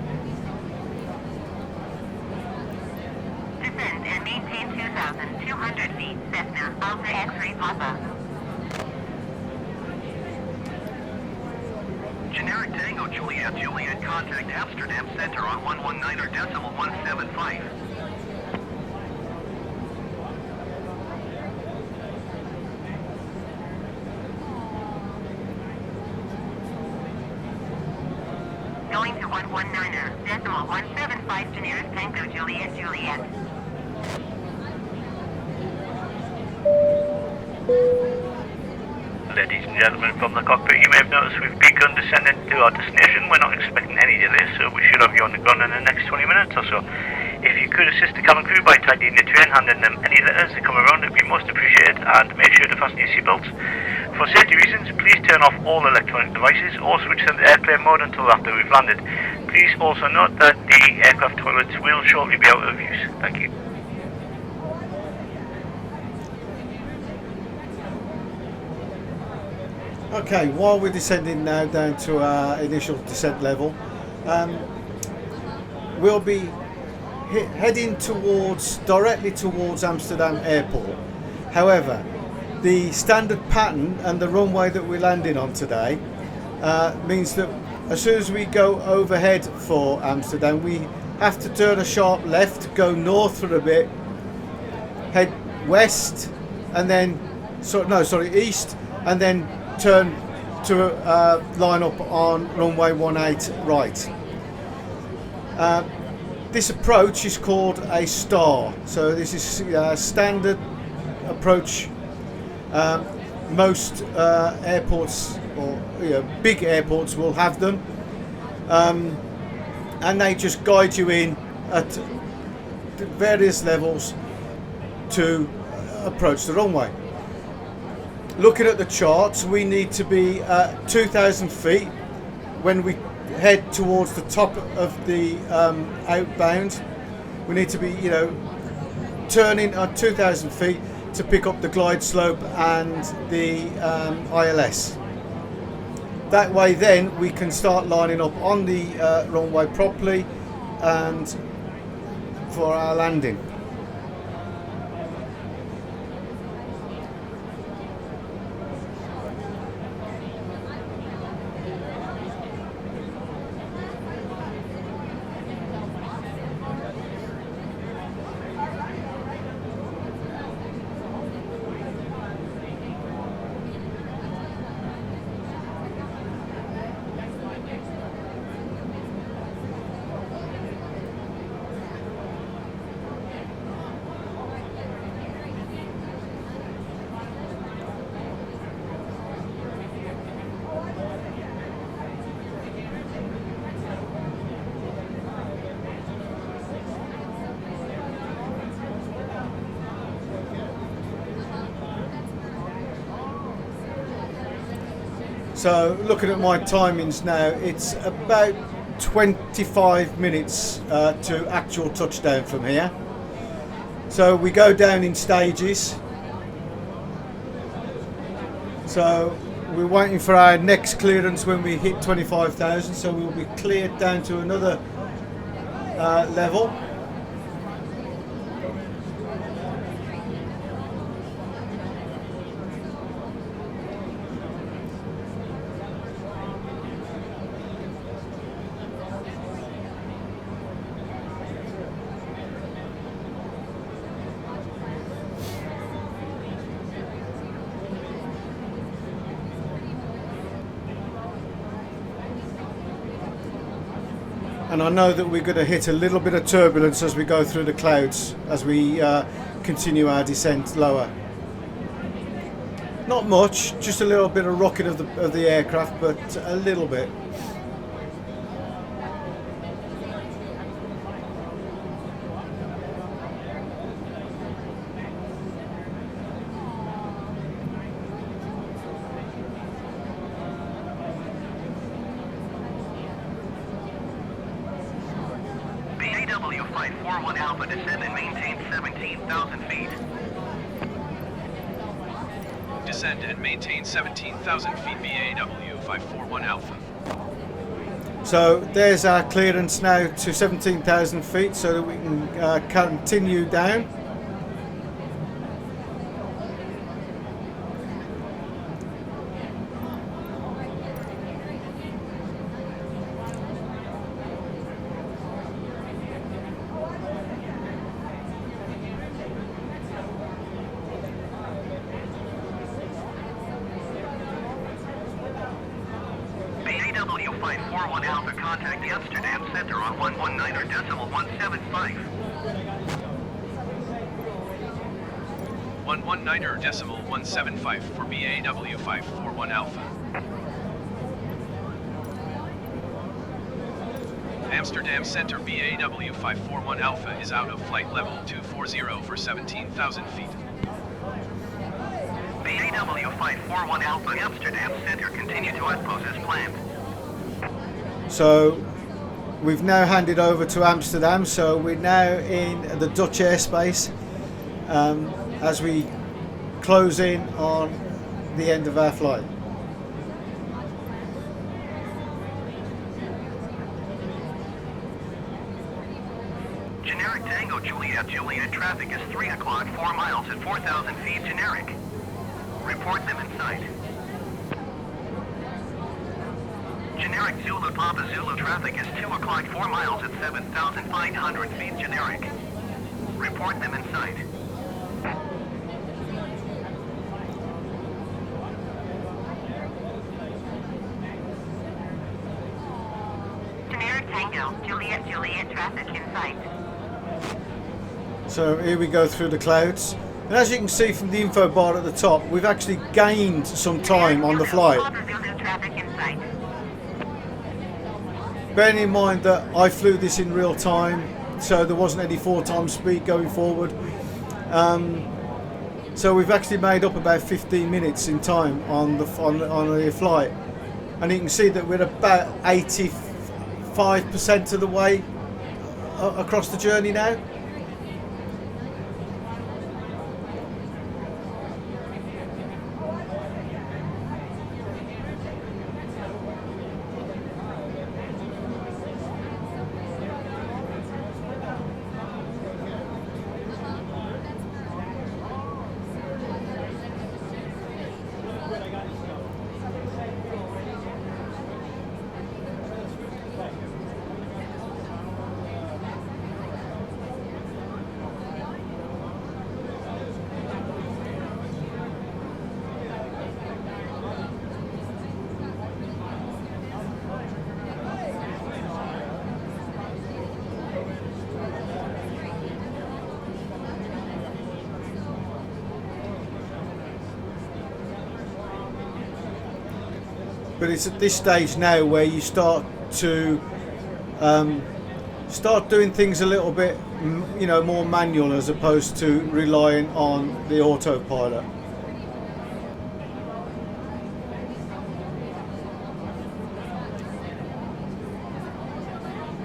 Descend and maintain 2,200 feet. Cessna Alpha X-ray Papa. Generic Tango Juliet, Juliet, contact Amsterdam Center on 119er decimal 175. Going to 119er decimal 175 Generic Tango Juliet, Juliet. Ladies and gentlemen, from the cockpit, you may have noticed we've begun descending to our destination. We're not expecting any delays, so we should have you on the ground in the next 20 minutes or so. If you could assist the cabin crew by tidying the tray and handing them any letters that come around, it would be most appreciated, and make sure to fasten your seatbelts. For safety reasons, please turn off all electronic devices or switch them to airplane mode until after we've landed. Please also note that the aircraft toilets will shortly be out of use. Thank you. Okay, while we're descending now down to our initial descent level, we'll be heading directly towards Amsterdam Airport. However, the standard pattern and the runway that we're landing on today means that as soon as we go overhead for Amsterdam, we have to turn a sharp left, go north for a bit, head west, and then east, and then turn to line up on runway 18 right. This approach is called a star, so this is a standard approach. Most airports, or big airports, will have them, and they just guide you in at various levels to approach the runway. Looking at the charts, we need to be at 2,000 feet when we head towards the top of the outbound. We need to be, turning at 2,000 feet to pick up the glide slope and the ILS. That way then we can start lining up on the runway properly and for our landing. So looking at my timings now, it's about 25 minutes to actual touchdown from here. So we go down in stages. So we're waiting for our next clearance when we hit 25,000, so we'll be cleared down to another level. and I know that we're going to hit a little bit of turbulence as we go through the clouds as we continue our descent lower. Not much, just a little bit of rocking of the aircraft, but a little bit. EIDW 541 Alpha, descend and maintain 17,000 feet. Descend and maintain 17,000 feet BAW 541 Alpha. So there's our clearance now to 17,000 feet so that we can continue down. EIDW 541 Alpha, contact the Amsterdam Center on 119.175. 119.175 for BAW 541 Alpha. Amsterdam Center BAW 541 Alpha is out of flight level 240 for 17,000 feet. EIDW 541 Alpha, Amsterdam Center, continue to outpost as planned. So we've now handed over to Amsterdam, so we're now in the Dutch airspace as we close in on the end of our flight. Generic Tango Juliet traffic is 3 o'clock, 4 miles at 4,000 feet generic. Report them in sight. Generic Zulu Papa Zulu traffic is 2 o'clock, 4 miles at 7,500 feet generic. Report them in sight. Generic Tango, Juliet traffic in sight. So here we go through the clouds. And as you can see from the info bar at the top, we've actually gained some time on the flight. Papa Zulu traffic in sight. Bearing in mind that I flew this in real time, so there wasn't any 4x speed going forward. So we've actually made up about 15 minutes in time on the flight, and you can see that we're about 85% of the way across the journey now. But it's at this stage now where you start to start doing things a little bit, more manual as opposed to relying on the autopilot.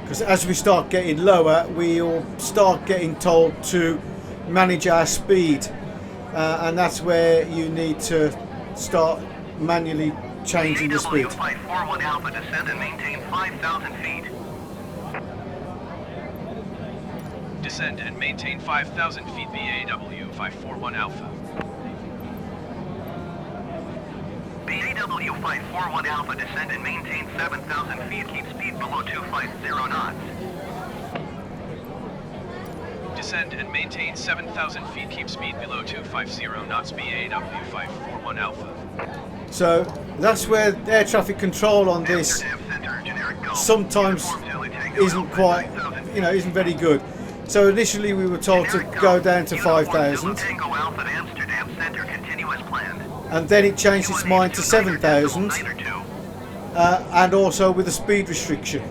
Because as we start getting lower, we'll start getting told to manage our speed, and that's where you need to start manually changing the speed. EIDW 541 Alpha, descend and maintain 5,000 feet. Descend and maintain 5,000 feet BAW 541 Alpha. EIDW 541 Alpha, descend and maintain 7,000 feet, keep speed below 250 knots. Descend and maintain 7,000 feet, keep speed below 250 knots BAW 541 Alpha. So that's where air traffic control on this Amsterdam Center, generic go. sometimes Uniform Zulu, take isn't quite, isn't very good. So initially we were told to go down to 5,000, Tango Alpha to Amsterdam Center continuous planned. and then it changed its mind to 7,000, and also with a speed restriction.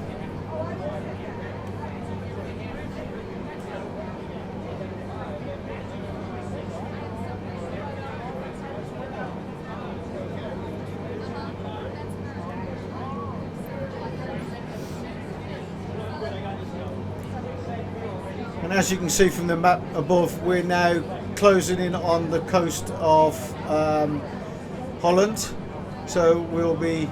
And as you can see from the map above, we're now closing in on the coast of Holland. So we'll be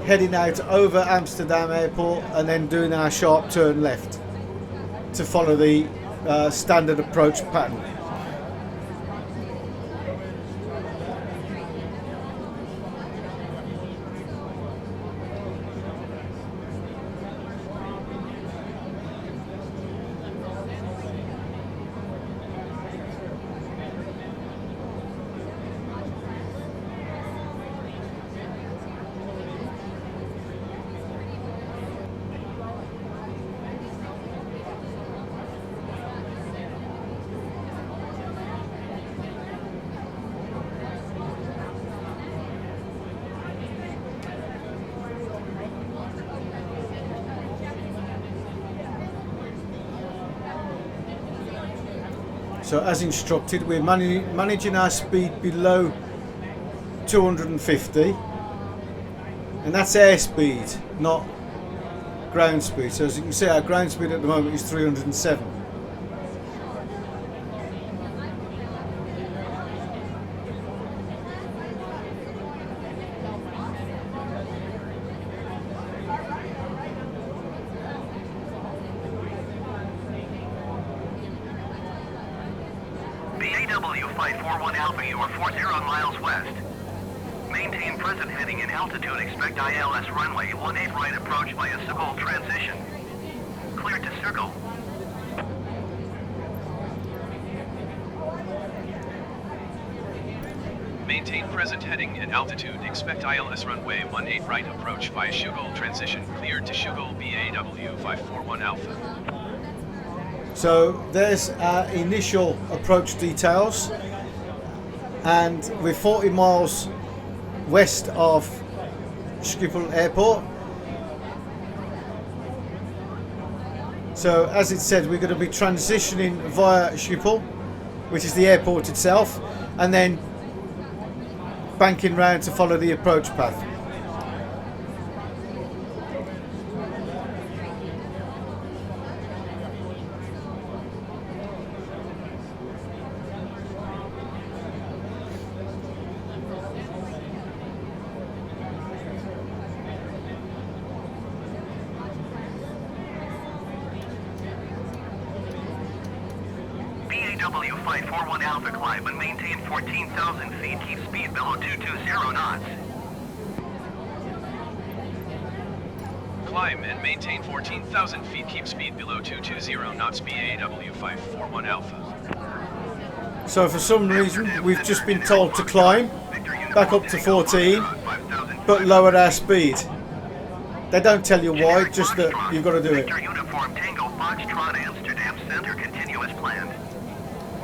heading out over Amsterdam Airport and then doing our sharp turn left to follow the standard approach pattern. So as instructed, we're managing our speed below 250, and that's airspeed, not ground speed. So as you can see, our ground speed at the moment is 307. EIDW 541 Alpha, you are 40 miles west. Maintain present heading and altitude. Expect ILS runway 18 right approach by a Schiphol transition. Clear to circle. Maintain present heading and altitude. Expect ILS runway 18 right approach via Schiphol transition. Cleared to Schiphol BAW 541 Alpha. So there's our initial approach details, and we're 40 miles west of Schiphol Airport. So as it said, we're going to be transitioning via Schiphol, which is the airport itself, and then banking round to follow the approach path. BAW 541 Alpha, climb and maintain 14,000 feet. Keep speed below 220 knots. Climb and maintain 14,000 feet. Keep speed below 220 knots. BAW 541 Alpha. So for some reason, we've just been told to climb back up to 14, but lower our speed. They don't tell you why, just that you've got to do it. Victor Uniform Tango Foxtrot Amsterdam Center continuous planned.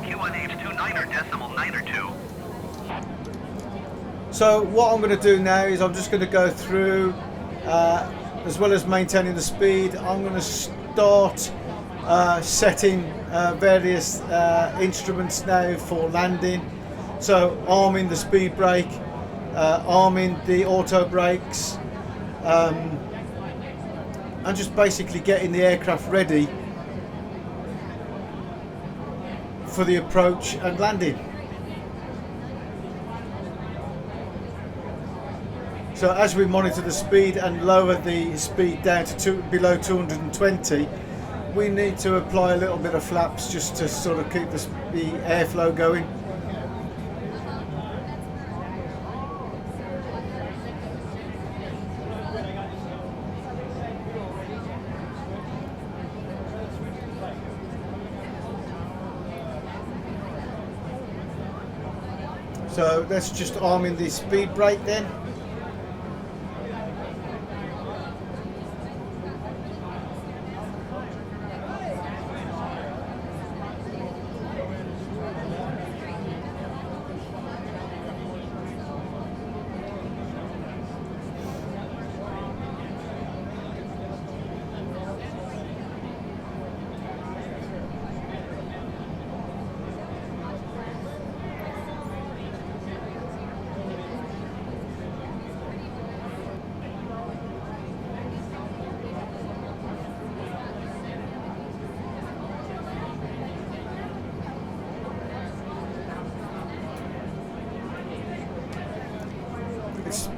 Q1H 29.902. So what I'm going to do now is I'm just going to go through, as well as maintaining the speed, I'm going to start setting various instruments now for landing. So arming the speed brake, arming the auto brakes, and just basically getting the aircraft ready for the approach and landing. So as we monitor the speed and lower the speed down to below 220, we need to apply a little bit of flaps just to sort of keep the airflow going. So that's just arming the speed brake then.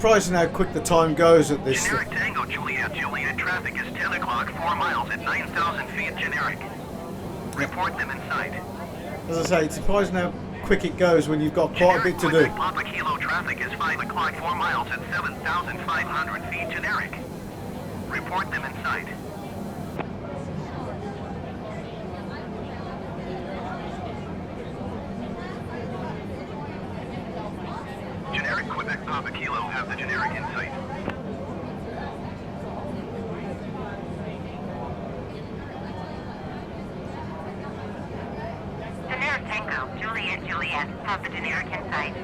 surprising how quick the time goes at this. Generic Tango Juliet, Juliet traffic is 10 o'clock, 4 miles at 9,000 feet generic. Report them in sight. As I say, it's surprising how quick it goes when you've got quite a bit to do. Generic Papa Kilo traffic is 5 o'clock, 4 miles at 7,500 feet generic. Report them in sight. Generic Quebec Papa Kilo have the generic in sight. Generic Tango, Juliet, Juliet, have the generic in sight.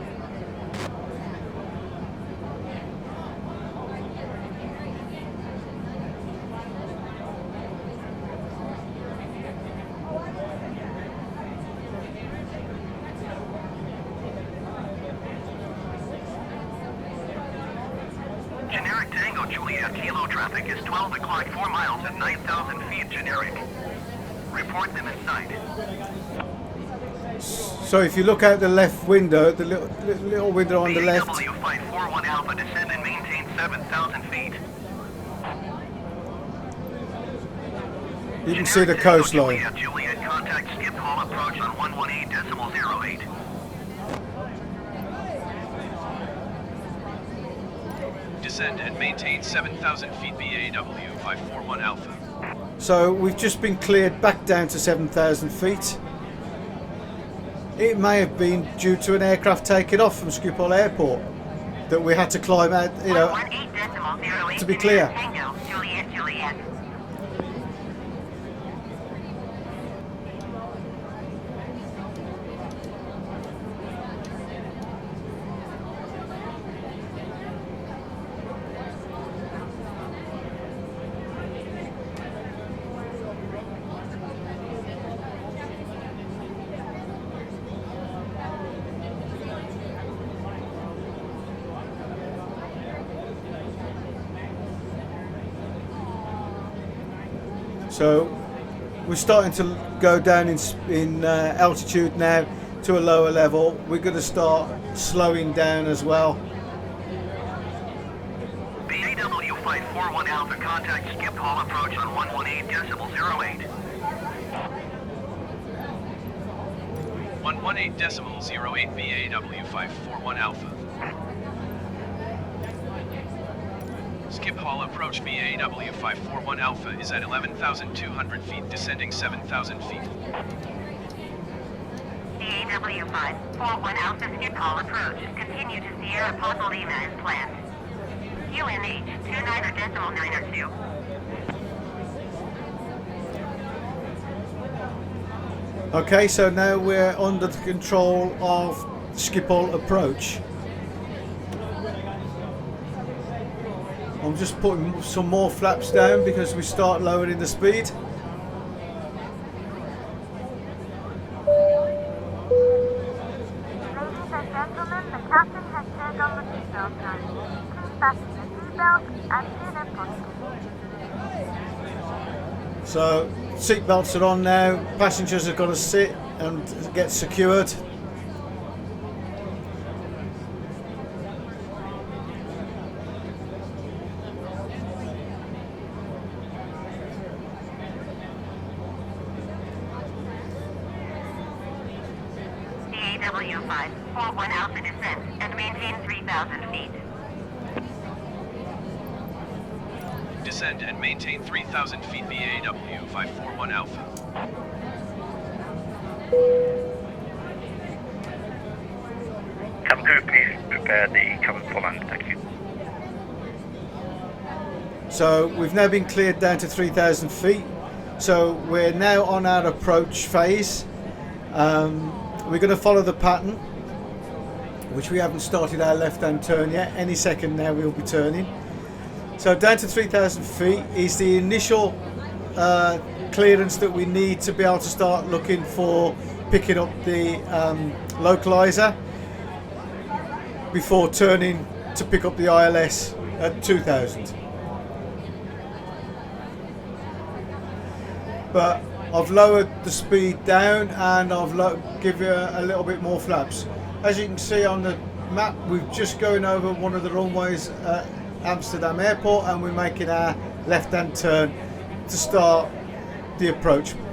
Generic Tango Juliet Kilo traffic is 12 o'clock, 4 miles at 9,000 feet generic. Report them in sight. So if you look out the left window, the little window on the left, EIDW541 Alpha, descend and maintain 7,000 feet. you can see the coastline. Juliet, Juliet, contact Schiphol approach on 118.08. Descend and maintain 7,000 feet BAW 541 Alpha. So we've just been cleared back down to 7,000 feet. It may have been due to an aircraft taking off from Schiphol Airport that we had to climb out, you know, 118.08 to be clear. Tango, Juliet, Juliet. So we're starting to go down in altitude now to a lower level. We're going to start slowing down as well. BAW541 Alpha, contact Schiphol approach on 118.08. 118.08 BAW 541 Alpha. Schiphol approach BAW 541 Alpha is at 11,200 feet, descending 7,000 feet. BAW541 Alpha Schiphol approach. Continue to Sierra Papa Lima as planned. UNH 29.902. Okay, so now we're under the control of Schiphol approach. I'm just putting some more flaps down because we start lowering the speed. Ladies and gentlemen, the captain has turned on the seatbelt sign. Please fasten your seatbelt and sit and push. So seatbelts are on now. Passengers have got to sit and get secured. BAW541 Alpha descent and maintain 3,000 feet. Descend and maintain 3,000 feet BAW 541 Alpha. Cabin crew, please prepare the cabin for land. Thank you. So we've now been cleared down to 3,000 feet. So we're now on our approach phase. We're going to follow the pattern, which we haven't started our left-hand turn yet. Any second now we'll be turning. So down to 3,000 feet is the initial clearance that we need to be able to start looking for picking up the localizer before turning to pick up the ILS at 2,000. But I've lowered the speed down and I've give you a little bit more flaps. As you can see on the map, we're just going over one of the runways at Amsterdam Airport, and we're making our left-hand turn to start the approach. Ladies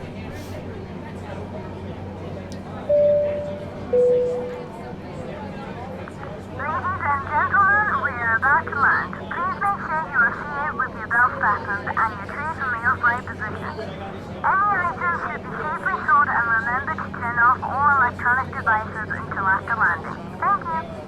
and gentlemen, we are about to land. Please make sure you are seated with your belt fastened and your trays in the upright position. Any items should be safely stored, and remember to turn off all electronic devices until after landing. Thank you.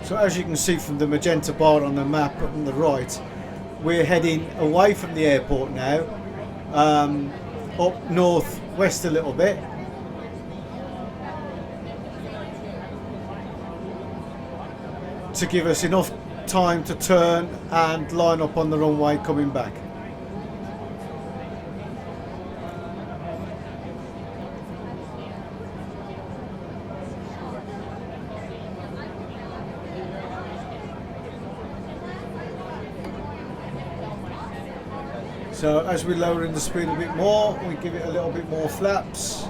So as you can see from the magenta bar on the map on the right, we're heading away from the airport now, up north west a little bit, to give us enough time to turn and line up on the runway coming back. So as we're lowering the speed a bit more, we give it a little bit more flaps.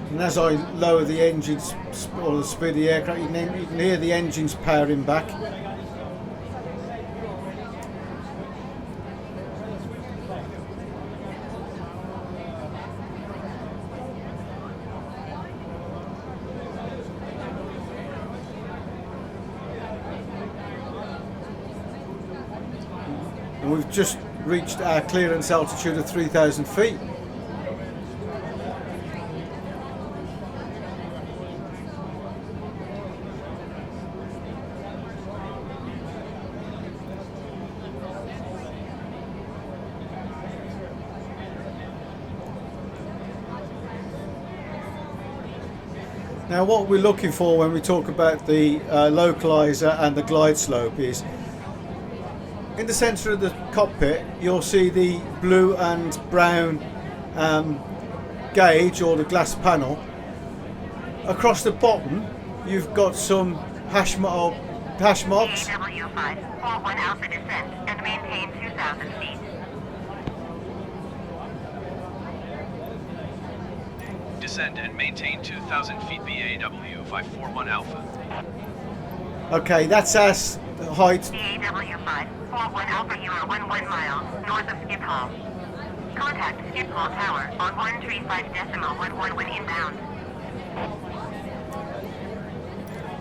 And as I lower the engines or the speed of the aircraft, you can hear the engines powering back. And we've just reached our clearance altitude of 3,000 feet. Now what we're looking for when we talk about the localizer and the glide slope is, in the centre of the cockpit you'll see the blue and brown gauge or the glass panel. Across the bottom you've got some hash marks. EIDW 541 Alpha descend and maintain 2,000 feet. Descend and maintain 2,000 feet EIDW 541 Alpha. Okay, that's our height. EIDW 541 Alpha, you are 11 miles north of Schiphol. Contact Schiphol Tower on 135.111 inbound.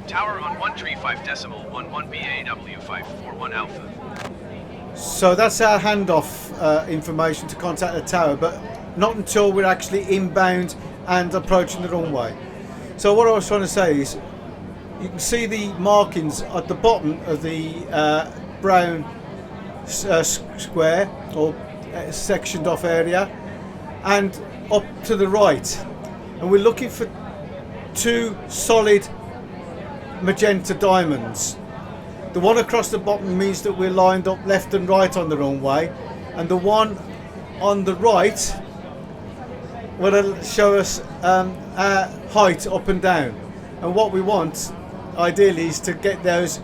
Tower on 135.11 EIDW 541 Alpha. So that's our handoff information to contact the tower, but not until we're actually inbound and approaching the runway. So what I was trying to say is, you can see the markings at the bottom of the brown square or sectioned off area, and up to the right, and we're looking for two solid magenta diamonds. The one across the bottom means that we're lined up left and right on the runway, and the one on the right will show us our height up and down. And what we want ideally is to get those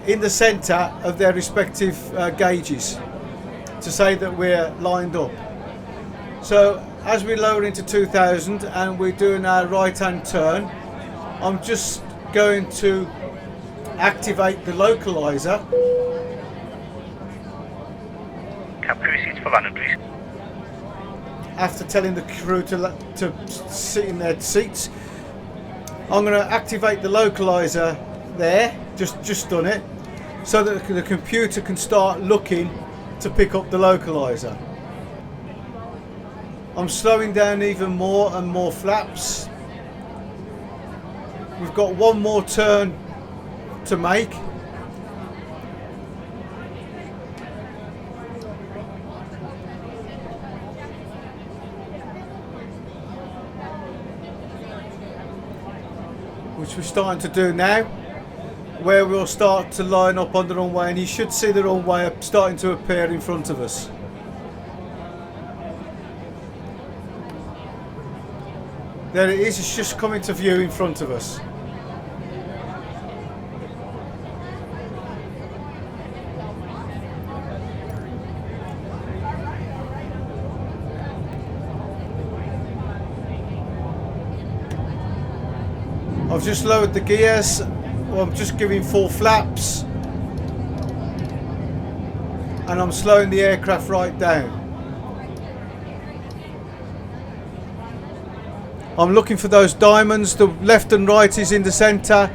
in the centre of their respective gauges to say that we're lined up. So as we lower into 2,000 and we're doing our right hand turn, I'm just going to activate the localizer have crew seats for landing, please. After telling the crew to sit in their seats, I'm going to activate the localizer there, just done it, so that the computer can start looking to pick up the localizer. I'm slowing down even more and more flaps. We've got one more turn to make. Which we're starting to do now, where we'll start to line up on the runway, and you should see the runway starting to appear in front of us. There it is, it's just coming to view in front of us. I've just lowered the gears. I'm just giving full flaps, and I'm slowing the aircraft right down. I'm looking for those diamonds. The left and right is in the centre.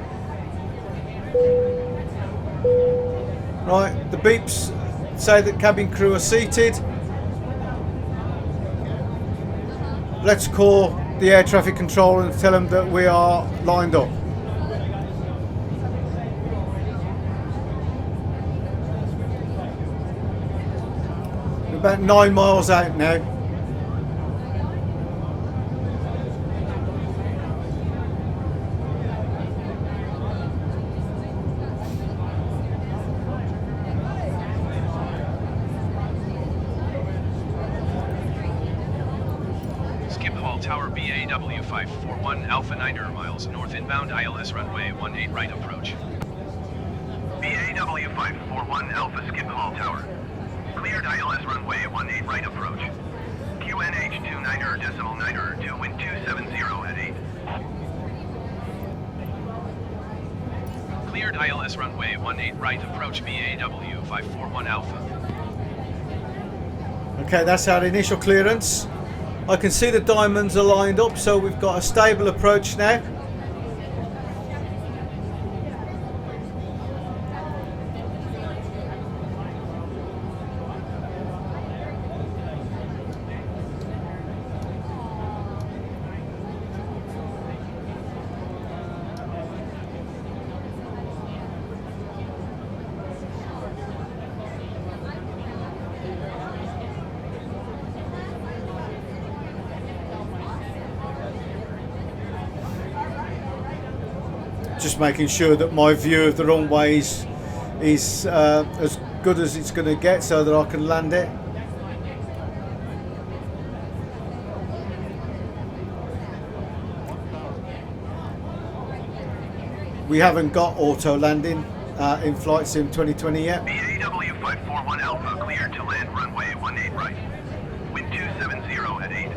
Right, the beeps say that cabin crew are seated. Let's call the air traffic controller and tell them that we are lined up. We're about 9 miles out now. Schiphol Tower BAW 541 Alpha 9 miles north inbound ILS runway 18 right approach. BAW 541 Alpha Schiphol Tower. Cleared ILS runway 18 right approach. QNH 29er.9er to wind 270 at 8. Cleared ILS runway 18 right approach BAW 541 Alpha. Okay, that's our initial clearance. I can see the diamonds are lined up, so we've got a stable approach now. Just making sure that my view of the runway is as good as it's going to get, so that I can land it. We haven't got auto landing in Flight Sim 2020 yet. BAW 541 Alpha cleared to land runway 18 right. Wind 270 at 8.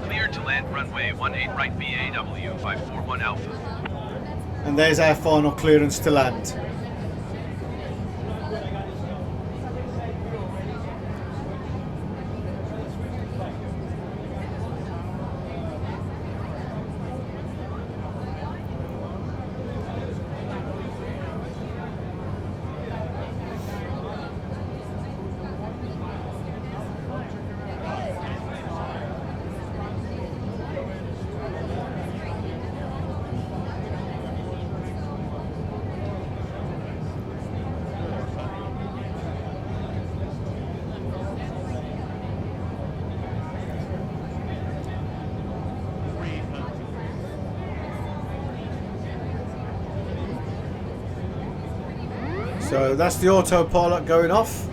Cleared to land runway 18 right BAW 541 Alpha. And there's our final clearance to land. So that's the autopilot going off.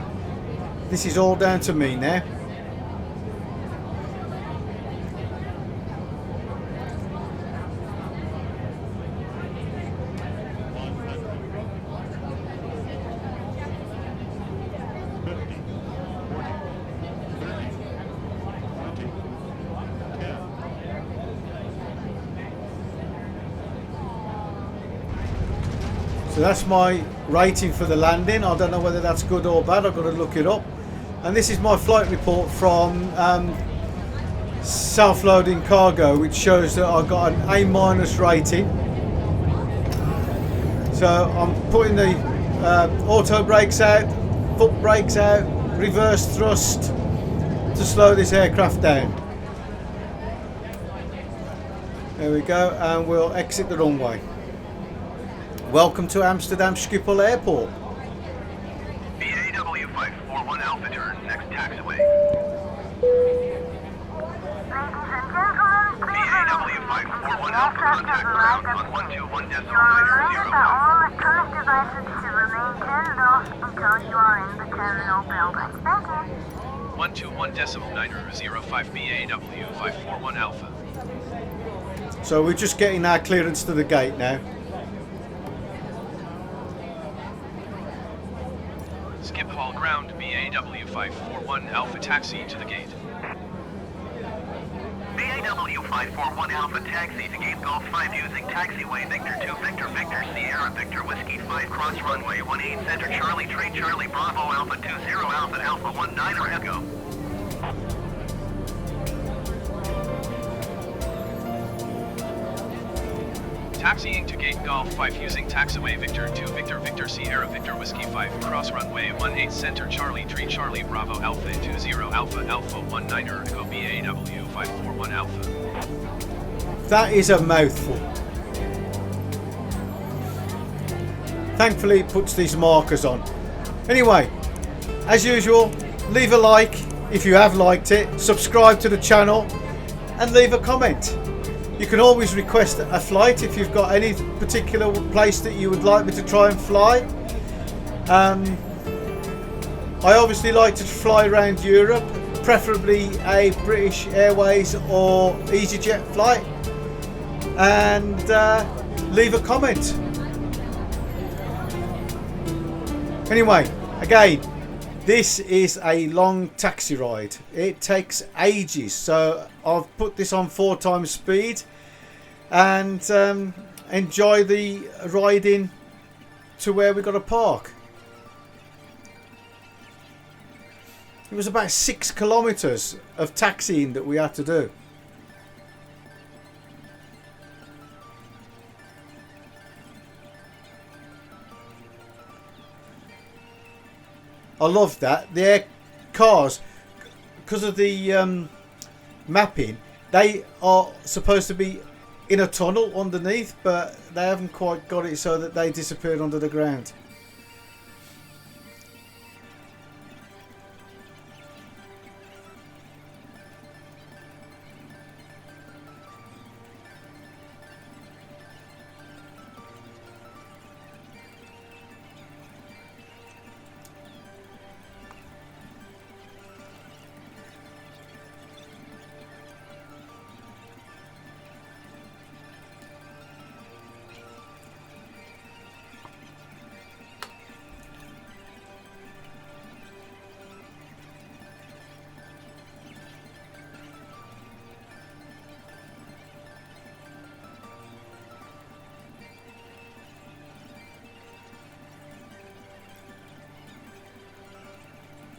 This is all down to me now. So So that's my rating for the landing. I don't know whether that's good or bad. I've got to look it up. And this is my flight report from self-loading cargo, which shows that I got an A- rating. So I'm putting the auto brakes out, foot brakes out, reverse thrust to slow this aircraft down. There we go, and we'll exit the runway. Welcome to Amsterdam Schiphol Airport. EAW 541 Alpha turn, next taxiway. EAW 541 Alpha contact ground on 121 decimal You are 9 reminded that all electronic devices should remain turned off until you are in the terminal building. Thank you. 121 decimal 905 BAW 541 Alpha. So we're just getting our clearance to the gate now. Schiphol ground, BAW 541 Alpha taxi to the gate. BAW 541 Alpha taxi to Gate Golf 5 using taxiway Victor 2 Victor Victor Sierra Victor Whiskey 5 cross runway 18 center Charlie Trade Charlie Bravo Alpha 20 Alpha Alpha 19 Echo. Taxiing to Gate Golf 5 using taxiway Victor 2 Victor Victor Sierra Victor Whiskey 5 cross runway 18 center Charlie Tree Charlie Bravo Alpha 20 Alpha Alpha 19 Echo BAW 541 Alpha. That is a mouthful. Thankfully it puts these markers on. Anyway, as usual, leave a like if you have liked it, subscribe to the channel and leave a comment. You can always request a flight if you've got any particular place that you would like me to try and fly. I obviously like to fly around Europe, preferably a British Airways or EasyJet flight, and leave a comment. Anyway, again, this is a long taxi ride. It takes ages, so I've put this on 4 times speed and enjoy the riding to where we got to park. It was about 6 kilometers of taxiing that we had to do. I love that. The air cars, because of the mapping, they are supposed to be in a tunnel underneath, but they haven't quite got it so that they disappeared under the ground.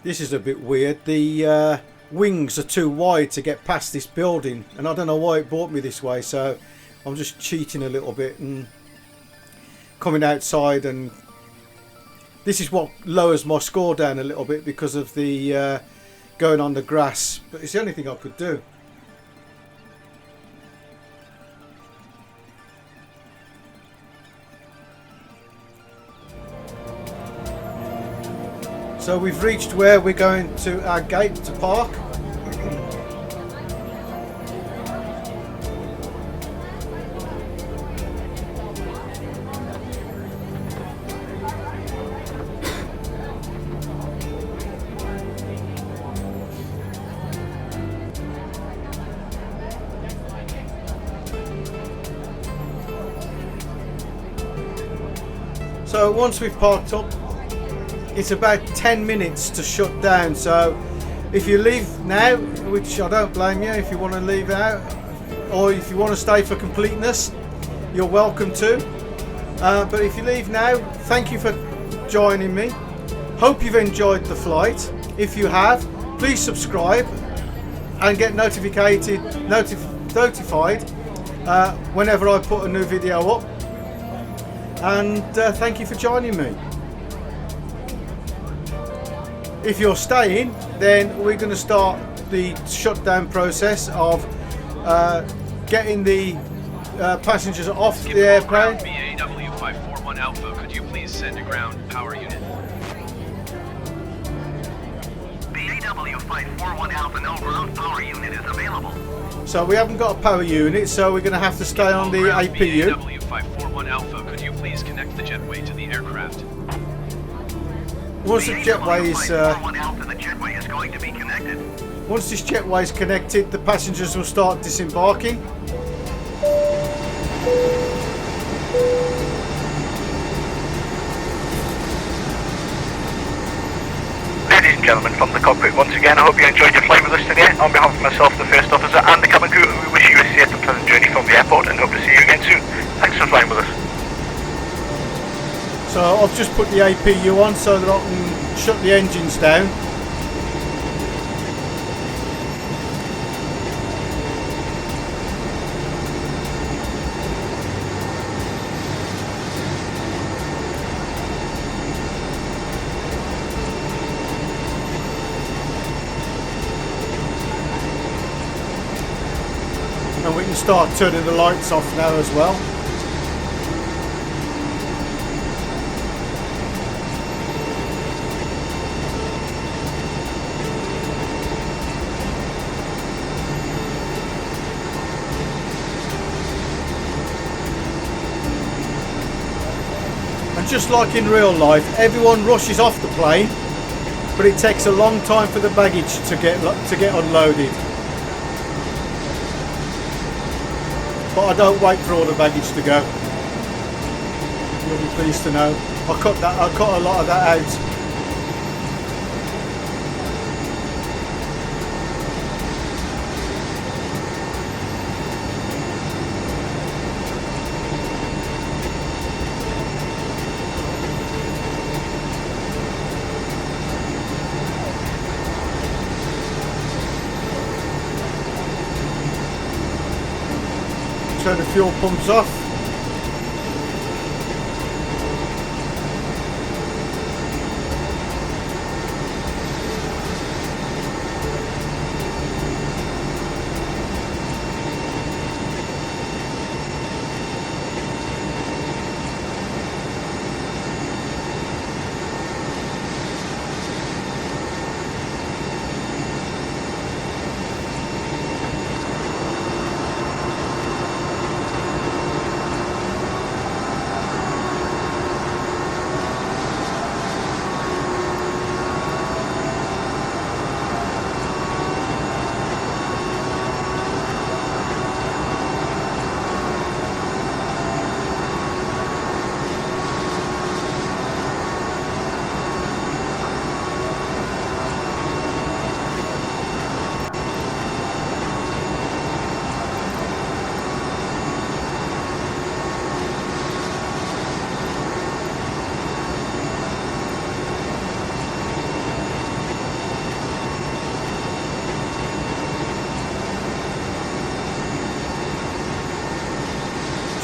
This is a bit weird. The wings are too wide to get past this building, and I don't know why it brought me this way, so I'm just cheating a little bit and coming outside, and this is what lowers my score down a little bit because of the going on the grass, but it's the only thing I could do. So we've reached where we're going to our gate to park. So once we've parked up, it's about 10 minutes to shut down, so if you leave now, which I don't blame you if you want to leave out, or if you want to stay for completeness, you're welcome to. But if you leave now, thank you for joining me. Hope you've enjoyed the flight. If you have, please subscribe and get notified whenever I put a new video up. And thank you for joining me. If you're staying, then we're going to start the shutdown process of getting the passengers off the airplane. EIDW 541 Alpha, could you please send a ground power unit? EIDW 541 Alpha, no ground power unit is available. So we haven't got a power unit, so we're going to have to stay on the APU. EIDW 541 Alpha, could you please connect the jetway to the aircraft? Once the jetway is, 541 Alpha, the jetway is going to be connected. once this jetway is connected, the passengers will start disembarking. Ladies and gentlemen, from the cockpit once again, I hope you enjoyed your flight with us today. On behalf of myself, the first officer, and the cabin crew, we wish you a safe and pleasant journey from the airport and hope to see you again soon. Thanks for flying with us. So I've just put the APU on so that I can shut the engines down. And we can start turning the lights off now as well. And just like in real life, everyone rushes off the plane, but it takes a long time for the baggage to get unloaded. But I don't wait for all the baggage to go. You'll be pleased to know. I cut a lot of that out. Turn the fuel pumps off.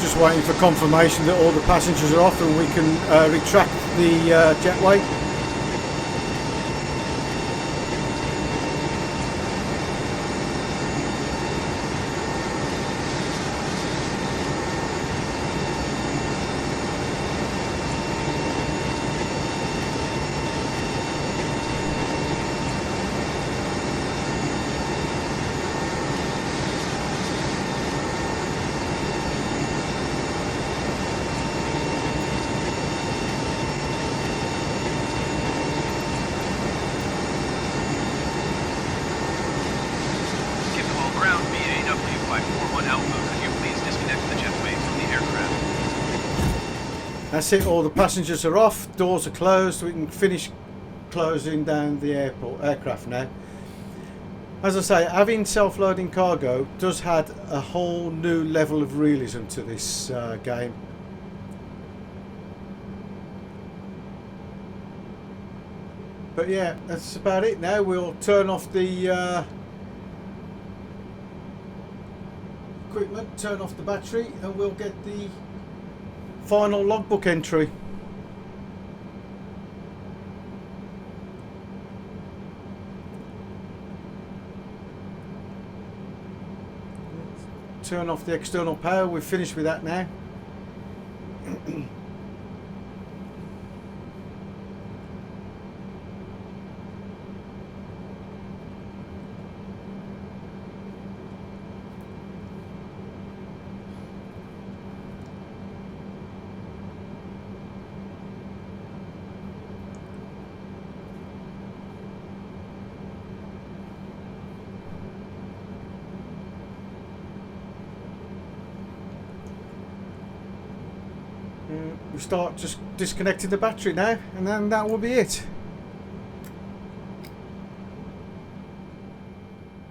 Just waiting for confirmation that all the passengers are off and we can retract the jetway. That's it, all the passengers are off, doors are closed, we can finish closing down the aircraft now. As I say, having self-loading cargo does add a whole new level of realism to this game. But yeah, that's about it now. We'll turn off the equipment, turn off the battery, and we'll get the final logbook entry. Turn off the external power. We've finished with that now. We start just disconnecting the battery now, and then that will be it.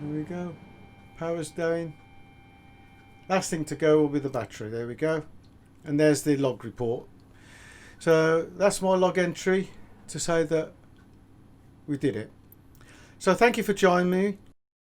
There we go. Power's down. Last thing to go will be the battery. There we go. And there's the log report. So that's my log entry to say that we did it. So thank you for joining me.